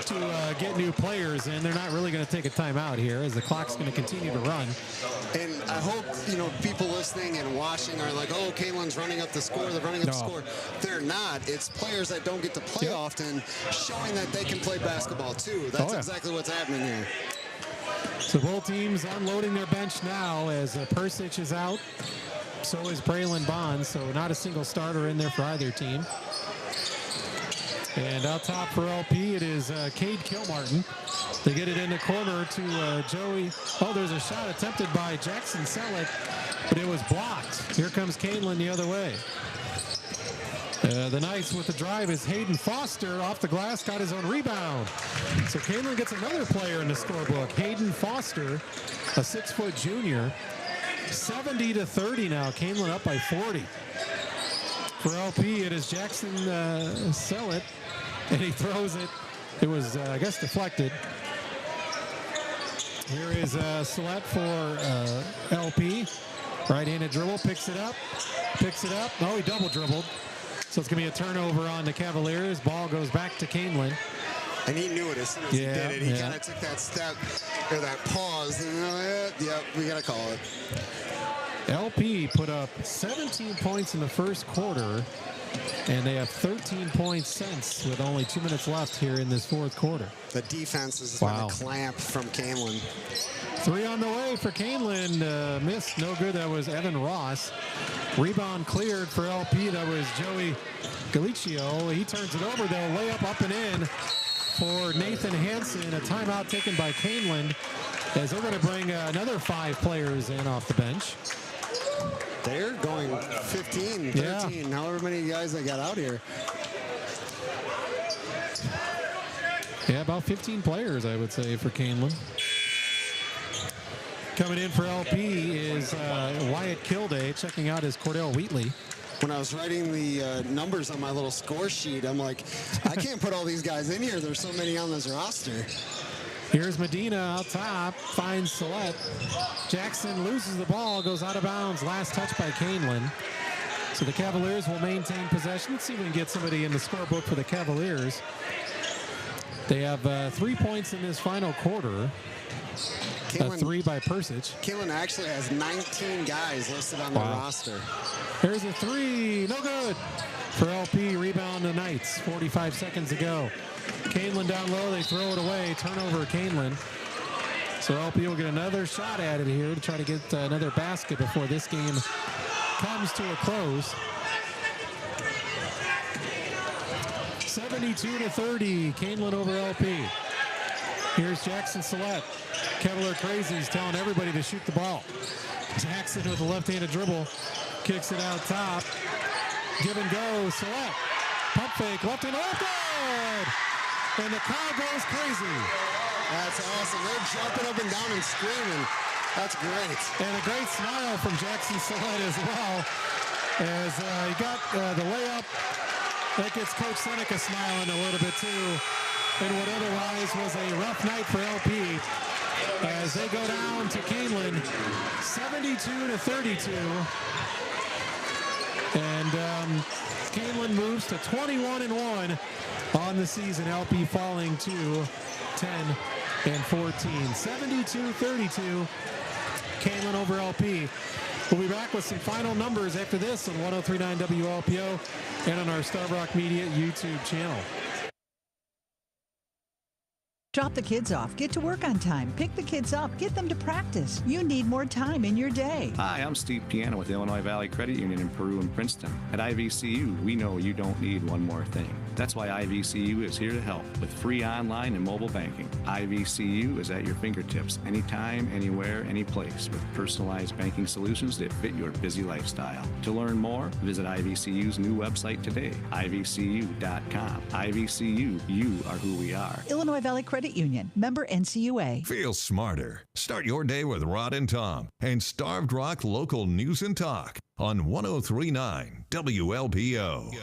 to get new players in. They're not really going to take a timeout here as the clock's going to continue to run. And I hope, people listening and watching are like, oh, Kaneland's running up the score. They're running up the score. They're not. It's players that don't get to play often showing that they can play basketball too. That's exactly what's happening here. So both teams unloading their bench now as Persich is out. So is Braylon Bond. So not a single starter in there for either team. And out top for LP, it is Cade Kilmartin. They get it in the corner to Joey. Oh, there's a shot attempted by Jackson Sellett, but it was blocked. Here comes Kaneland the other way. The Knights with the drive is Hayden Foster off the glass, got his own rebound. So Kaneland gets another player in the scorebook. Hayden Foster, a 6-foot junior. 70-30 now. Kaneland up by 40. For LP, it is Jackson Sellett, and he throws it. It was, I guess, deflected. Here is Sellett for LP. Right-handed dribble, picks it up. Oh, he double dribbled. So it's going to be a turnover on the Cavaliers. Ball goes back to Kaneland. And he knew it as soon as he did it. He kind of took that step, or that pause, and we got to call it. LP put up 17 points in the first quarter, and they have 13 points since with only 2 minutes left here in this fourth quarter. The defense has been a clamp from Kaneland. Three on the way for Kaneland. Missed, no good. That was Evan Ross. Rebound cleared for LP. That was Joey Galiccio. He turns it over. They'll lay up and in for Nathan Hansen. A timeout taken by Kaneland as they're going to bring another 5 players in off the bench. They're going 15, 13, however many guys they got out here. Yeah, about 15 players, I would say, for Kaneland. Coming in for LP is Wyatt Kilday, checking out his Cordell Wheatley. When I was writing the numbers on my little score sheet, I'm like, I can't put all these guys in here. There's so many on this roster. Here's Medina out top, finds Sellett. Jackson loses the ball, goes out of bounds. Last touch by Kaneland. So the Cavaliers will maintain possession. Let's see if we can get somebody in the scorebook for the Cavaliers. They have 3 points in this final quarter. A 3 by Persich. Kaneland actually has 19 guys listed on the roster. There's a 3, no good. For LP, rebound the Knights, 45 seconds to go. Kaneland down low, they throw it away. Turnover, Kaneland. So LP will get another shot at it here to try to get another basket before this game comes to a close. 72-30, Kaneland over LP. Here's Jackson Sellett. Cavalier Crazies telling everybody to shoot the ball. Jackson with a left-handed dribble, kicks it out top. Give and go, Sellett. Pump fake, left and left, good! And the crowd goes crazy. That's awesome. They're jumping up and down and screaming. That's great. And a great smile from Jackson Sellett as well. As he got the layup. That gets Coach Seneca smiling a little bit too. In what otherwise was a rough night for LP. As they go down to Kaneland, 72-32. And Kaneland moves to 21-1 on the season. LP falling to 10-14. 72-32. Kaneland over LP. We'll be back with some final numbers after this on 103.9 WLPO and on our Starved Rock Media YouTube channel. Drop the kids off. Get to work on time. Pick the kids up. Get them to practice. You need more time in your day. Hi, I'm Steve Piano with Illinois Valley Credit Union in Peru and Princeton. At IVCU, we know you don't need one more thing. That's why IVCU is here to help with free online and mobile banking. IVCU is at your fingertips anytime, anywhere, any place with personalized banking solutions that fit your busy lifestyle. To learn more, visit IVCU's new website today, ivcu.com. IVCU, you are who we are. Illinois Valley Credit Union, member NCUA. Feel smarter. Start your day with Rod and Tom and Starved Rock Local News and Talk on 103.9 WLPO.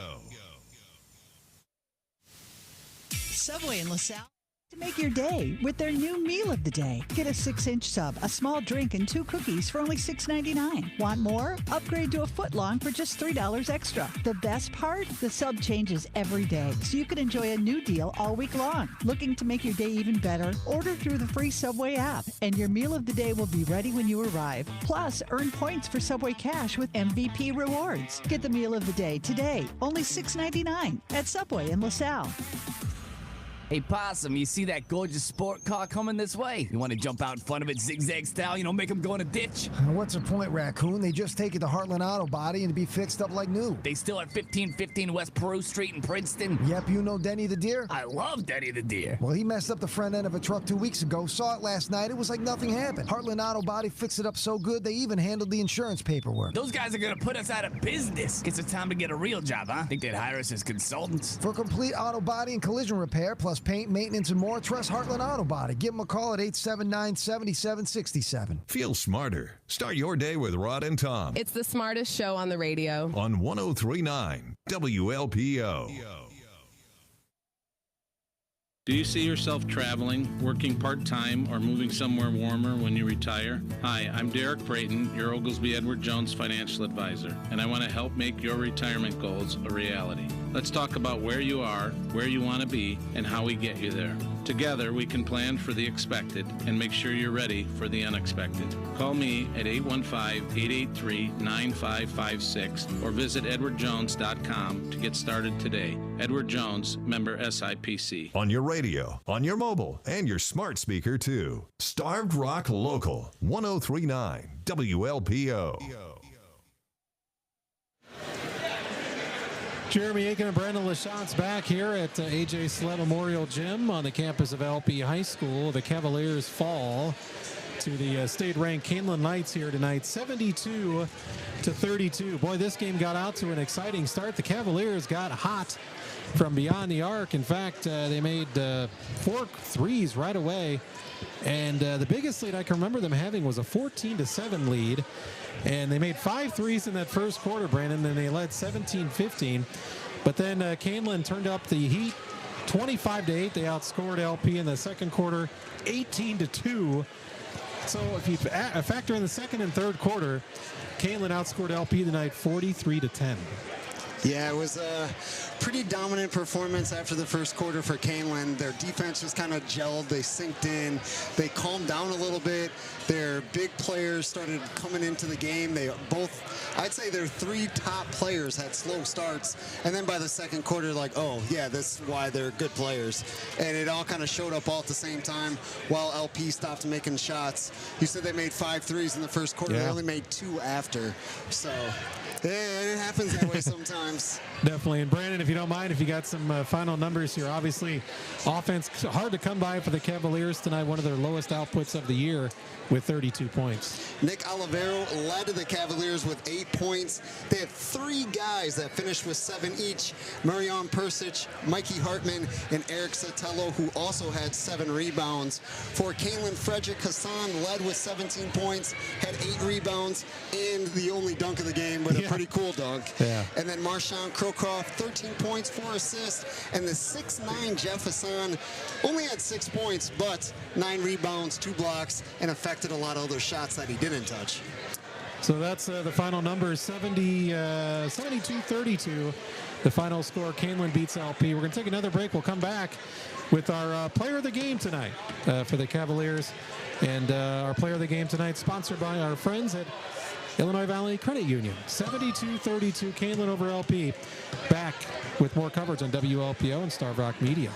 Subway in LaSalle to make your day with their new meal of the day. Get a 6-inch sub, a small drink, and 2 cookies for only $6.99. Want more? Upgrade to a foot-long for just $3 extra. The best part? The sub changes every day, so you can enjoy a new deal all week long. Looking to make your day even better? Order through the free Subway app, and your meal of the day will be ready when you arrive. Plus, earn points for Subway Cash with MVP rewards. Get the meal of the day today, only $6.99 at Subway in LaSalle. Hey, Possum, you see that gorgeous sport car coming this way? You want to jump out in front of it zigzag style, make them go in a ditch? What's the point, Raccoon? They just take it to Heartland Auto Body and be fixed up like new. They still at 1515 West Peru Street in Princeton? Yep, you know Denny the Deer? I love Denny the Deer. Well, he messed up the front end of a truck 2 weeks ago. Saw it last night. It was like nothing happened. Heartland Auto Body fixed it up so good, they even handled the insurance paperwork. Those guys are going to put us out of business. Guess it's time to get a real job, huh? Think they'd hire us as consultants? For complete auto body and collision repair, plus paint, maintenance, and more, trust Heartland Auto Body. Give them a call at 879-7767. Feel smarter. Start your day with Rod and Tom It's the smartest show on the radio. on 103.9 WLPO. Do you see yourself traveling, working part-time, or moving somewhere warmer when you retire? Hi, I'm Derek Brayton, your Oglesby Edward Jones financial advisor, and I want to help make your retirement goals a reality. Let's talk about where you are, where you want to be, and how we get you there. Together, we can plan for the expected and make sure you're ready for the unexpected. Call me at 815-883-9556 or visit edwardjones.com to get started today. Edward Jones, member SIPC. On your radio, on your mobile, and your smart speaker, too. Starved Rock Local, 103.9 WLPO. Jeremy Aiken and Brandon Lachance back here at AJ Sellett Memorial Gym on the campus of LP High School. The Cavaliers fall to the state-ranked Kaneland Knights here tonight, 72-32. Boy, this game got out to an exciting start. The Cavaliers got hot from beyond the arc. In fact, they made 4 threes right away. And the biggest lead I can remember them having was a 14-7 lead. And they made 5 threes in that first quarter, Brandon, and they led 17-15. But then Kaneland turned up the heat 25-8. They outscored LP in the second quarter 18-2. So if you factor in the second and third quarter, Kaneland outscored LP tonight 43-10. Yeah, it was a pretty dominant performance after the first quarter for Kaneland. Their defense was kind of gelled. They synced in. They calmed down a little bit. Their big players started coming into the game. They both, I'd say their 3 top players had slow starts. And then by the second quarter, like, oh, yeah, this is why they're good players. And it all kind of showed up all at the same time while LP stopped making shots. You said they made 5 threes in the first quarter. Yeah. They only made 2 after. So it happens that way sometimes. times. Definitely. And Brandon, if you don't mind, if you got some final numbers here, obviously offense hard to come by for the Cavaliers tonight, one of their lowest outputs of the year with 32 points. Nick Olivero led the Cavaliers with 8 points. They had 3 guys that finished with 7 each. Marion Persic, Mikey Hartman, and Eric Sotelo, who also had 7 rebounds. For Kaneland, Frederick Hassan led with 17 points, had 8 rebounds, and the only dunk of the game, but a pretty cool dunk. Yeah. And then Marshawn Crowcroft, 13 points, 4 assists, and the 6'9" Jeff Hassan only had 6 points, but 9 rebounds, 2 blocks, and affected a lot of other shots that he didn't touch. So that's the final number, 72-32. The final score, Kaneland beats LP. We're going to take another break. We'll come back with our player of the game tonight for the Cavaliers. And our player of the game tonight, sponsored by our friends at Illinois Valley Credit Union. 72-32, Kaneland over LP. Back with more coverage on WLPO and Starve Rock Media.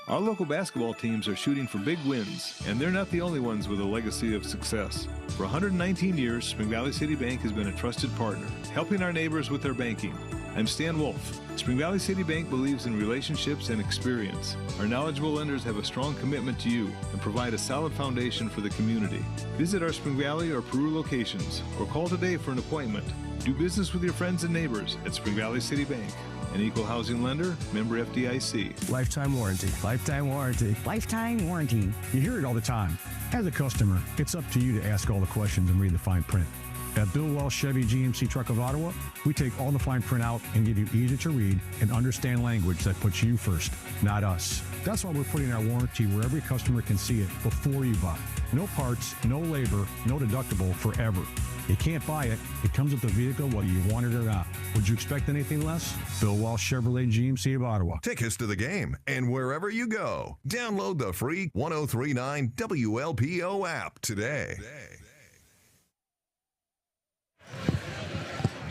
Our local basketball teams are shooting for big wins, and they're not the only ones with a legacy of success. For 119 years, Spring Valley City Bank has been a trusted partner, helping our neighbors with their banking. I'm Stan Wolf. Spring Valley City Bank believes in relationships and experience. Our knowledgeable lenders have a strong commitment to you and provide a solid foundation for the community. Visit our Spring Valley or Peru locations, or call today for an appointment. Do business with your friends and neighbors at Spring Valley City Bank. An equal housing lender, member FDIC. Lifetime warranty. Lifetime warranty. Lifetime warranty. You hear it all the time. As a customer, it's up to you to ask all the questions and read the fine print. At Bill Welsh Chevy GMC Truck of Ottawa, we take all the fine print out and give you easy to read and understand language that puts you first, not us. That's why we're putting our warranty where every customer can see it before you buy. No parts, no labor, no deductible forever. You can't buy it. It comes with the vehicle whether you want it or not. Would you expect anything less? Bill Walsh Chevrolet GMC of Ottawa. Tickets to the game and wherever you go. Download the free 1039 WLPO app today.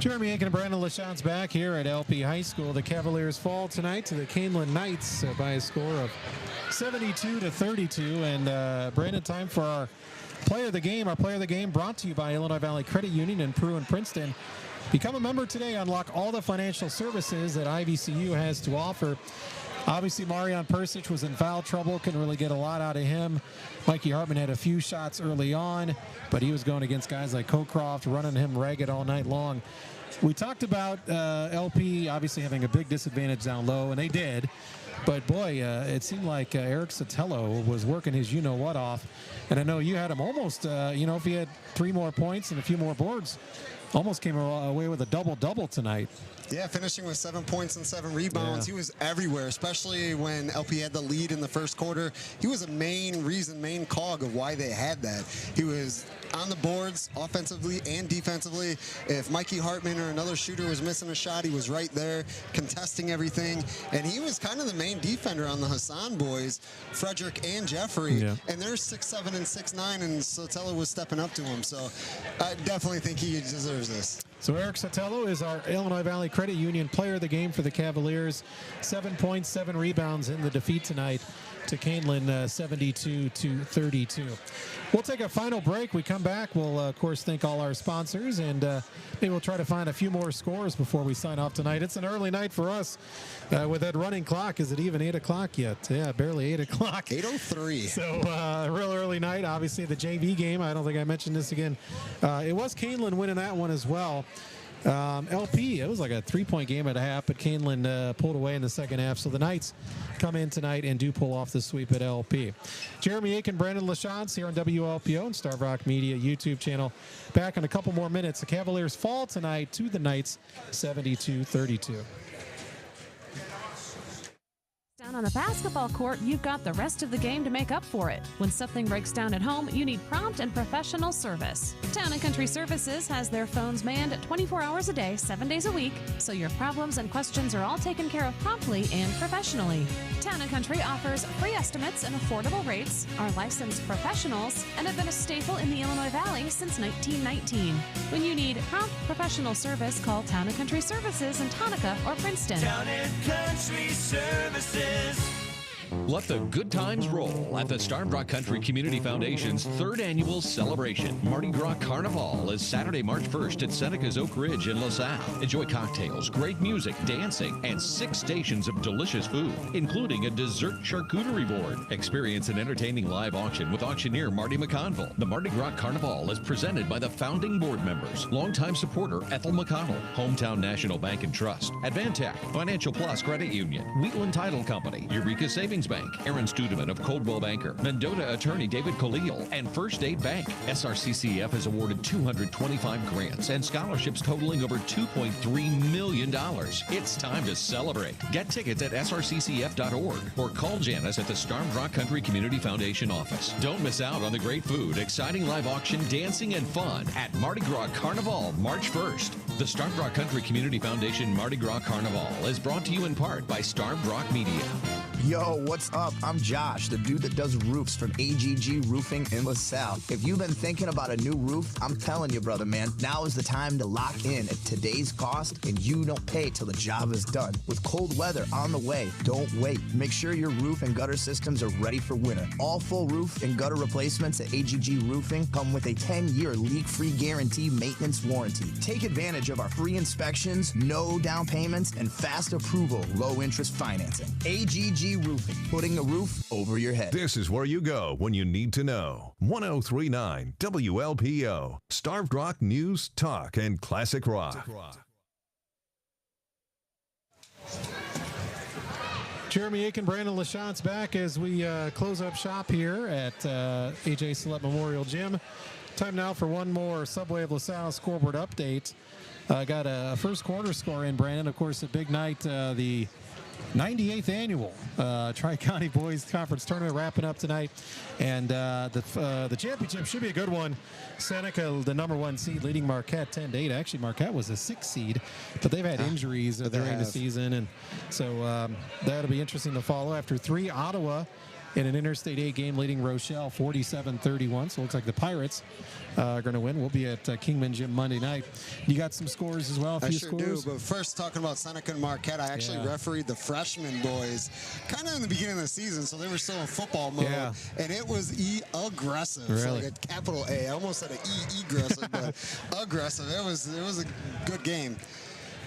Jeremy Aiken and Brandon LaChance back here at LP High School. The Cavaliers fall tonight to the Kaneland Knights by a score of 72-32. And Brandon, time for our player of the game. Our player of the game brought to you by Illinois Valley Credit Union in Peru and Princeton. Become a member today. Unlock all the financial services that IVCU has to offer. Obviously, Marion Persic was in foul trouble. Couldn't really get a lot out of him. Mikey Hartman had a few shots early on, but he was going against guys like Cocroft, running him ragged all night long. We talked about LP obviously having a big disadvantage down low, and they did. But, boy, it seemed like Eric Sotelo was working his you-know-what off. And I know you had him almost, if he had 3 more points and a few more boards, almost came away with a double-double tonight. Yeah, finishing with 7 points and 7 rebounds. Yeah. He was everywhere, especially when LP had the lead in the first quarter. He was a main cog of why they had that. He was on the boards offensively and defensively. If Mikey Hartman or another shooter was missing a shot, he was right there contesting everything. And he was kind of the main defender on the Hassan boys, Frederick and Jeffrey. Yeah. And they're 6'7" and 6'9", and Sotelo was stepping up to him. So I definitely think he deserves this. So Eric Sotelo is our Illinois Valley Credit Union player of the game for the Cavaliers. 7 points, 7 rebounds in the defeat tonight to Kaneland, 72-32. We'll take a final break. We come back. We'll, of course, thank all our sponsors, and maybe we'll try to find a few more scores before we sign off tonight. It's an early night for us with that running clock. Is it even 8 o'clock yet? Yeah, barely 8 o'clock. 8:03. So real early night. Obviously, the JV game. I don't think I mentioned this again. It was Kaneland winning that one as well. LP, it was like a 3-point game at a half, but Kaneland pulled away in the second half. So the Knights come in tonight and do pull off the sweep at LP. Jeremy Aiken, Brandon LaChance here on WLPO and Starve Rock Media YouTube channel. Back in a couple more minutes. The Cavaliers fall tonight to the Knights, 72-32. Down on the basketball court, you've got the rest of the game to make up for it. When something breaks down at home, you need prompt and professional service. Town & Country Services has their phones manned 24 hours a day, 7 days a week, so your problems and questions are all taken care of promptly and professionally. Town & Country offers free estimates and affordable rates, are licensed professionals, and have been a staple in the Illinois Valley since 1919. When you need prompt professional service, call Town & Country Services in Tonka or Princeton. Town & Country Services. Let the good times roll at the Starved Rock Country Community Foundation's third annual celebration. Mardi Gras Carnival is Saturday, March 1st at Seneca's Oak Ridge in LaSalle. Enjoy cocktails, great music, dancing, and 6 stations of delicious food, including a dessert charcuterie board. Experience an entertaining live auction with auctioneer Marty McConville. The Mardi Gras Carnival is presented by the founding board members, longtime supporter Ethel McConnell, Hometown National Bank and Trust, Advantech, Financial Plus Credit Union, Wheatland Title Company, Eureka Savings Bank, Aaron Studeman of Coldwell Banker, Mendota attorney David Khalil, and First Aid Bank. SRCCF has awarded 225 grants and scholarships totaling over $2.3 million. It's time to celebrate. Get tickets at srccf.org or call Janice at the Starved Rock Country Community Foundation office. Don't miss out on the great food, exciting live auction, dancing, and fun at Mardi Gras Carnival, March 1st. The Starved Rock Country Community Foundation Mardi Gras Carnival is brought to you in part by Starved Rock Media. Yo, what's up? I'm Josh, the dude that does roofs from AGG Roofing in LaSalle. If you've been thinking about a new roof, I'm telling you, brother, man, now is the time to lock in at today's cost, and you don't pay till the job is done. With cold weather on the way, don't wait. Make sure your roof and gutter systems are ready for winter. All full roof and gutter replacements at AGG Roofing come with a 10-year leak-free guarantee maintenance warranty. Take advantage of our free inspections, no down payments, and fast approval, low-interest financing. AGG Roofing, putting a roof over your head. This is where you go when you need to know. 1039 WLPO. Starved Rock News, Talk, and Classic Rock. Jeremy Aiken, Brandon LaChance back as we close up shop here at AJ Sellett Memorial Gym. Time now for one more Subway of LaSalle scoreboard update. Got a first quarter score in, Brandon. Of course, a big night, the 98th annual Tri-County Boys Conference Tournament wrapping up tonight. And the championship should be a good one. Seneca, the number 1 seed, leading Marquette 10-8. Actually, Marquette was a 6th seed, but they've had injuries during the season. And so that'll be interesting to follow. After 3, Ottawa in an Interstate 8 game leading Rochelle 47-31. So it looks like the Pirates are going to win. We'll be at Kingman Gym Monday night. You got some scores as well? I sure do. But first, talking about Seneca and Marquette, I actually refereed the freshman boys kind of in the beginning of the season, so they were still in football mode. Yeah. And it was aggressive. Really? Like a capital A. I almost said an aggressive, but aggressive. It was a good game.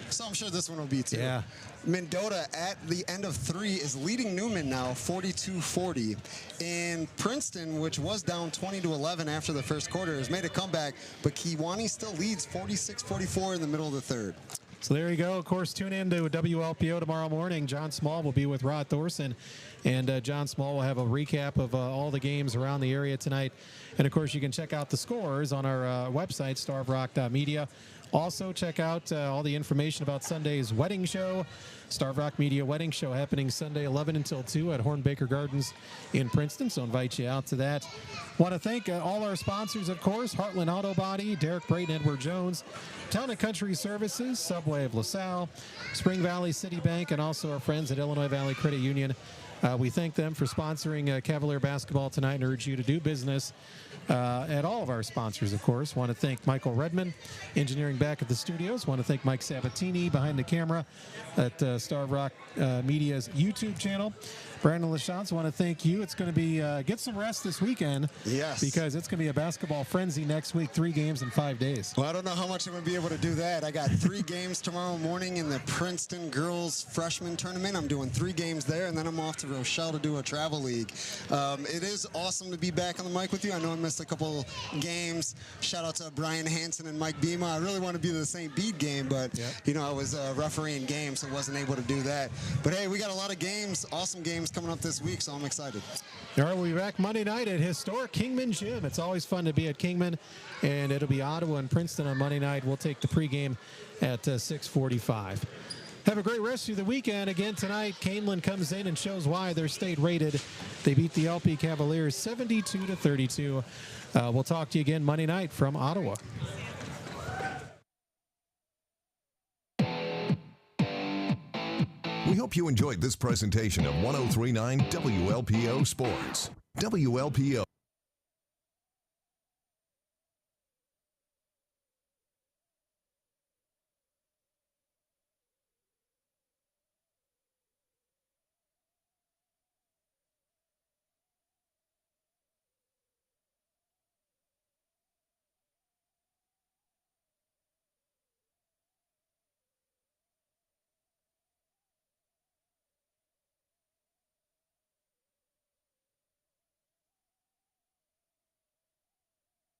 So I'm sure this one will be too. Yeah. Mendota at the end of 3 is leading Newman now 42-40. And Princeton, which was down 20-11 after the first quarter, has made a comeback, but Kewanee still leads 46-44 in the middle of the third. So there you go. Of course, tune in to WLPO tomorrow morning. John Small will be with Rod Thorson, and John Small will have a recap of all the games around the area tonight. And, of course, you can check out the scores on our website, starvrock.media. Also, check out all the information about Sunday's wedding show, Starved Rock Media Wedding Show, happening Sunday 11 until 2 at Hornbaker Gardens in Princeton. So invite you out to that. Want to thank all our sponsors, of course, Heartland Auto Body, Derek Brayton, Edward Jones, Town & Country Services, Subway of LaSalle, Spring Valley City Bank, and also our friends at Illinois Valley Credit Union. We thank them for sponsoring Cavalier basketball tonight and urge you to do business at all of our sponsors, of course. Want to thank Michael Redman, engineering back at the studios. Want to thank Mike Sabatini behind the camera at Starved Rock Media's YouTube channel. Brandon LaChance, want to thank you. It's going to be get some rest this weekend. Yes. Because it's going to be a basketball frenzy next week, 3 games in 5 days. Well, I don't know how much I'm going to be able to do that. I got 3 games tomorrow morning in the Princeton Girls Freshman Tournament. I'm doing 3 games there, and then I'm off to Rochelle to do a travel league. It is awesome to be back on the mic with you. I know I missed a couple games. Shout out to Brian Hansen and Mike Beema. I really want to be the St. Bede game, but you know, I was refereeing games, so wasn't able to do that. But hey, we got a lot of games, awesome games coming up this week, so I'm excited. All right, we'll be back Monday night at historic Kingman Gym. It's always fun to be at Kingman, and it'll be Ottawa and Princeton on Monday night. We'll take the pregame at 6:45. Have a great rest of the weekend. Again tonight, Kaneland comes in and shows why they're state rated. They beat the LP Cavaliers 72-32. We'll talk to you again Monday night from Ottawa. We hope you enjoyed this presentation of 1039 WLPO Sports. WLPO.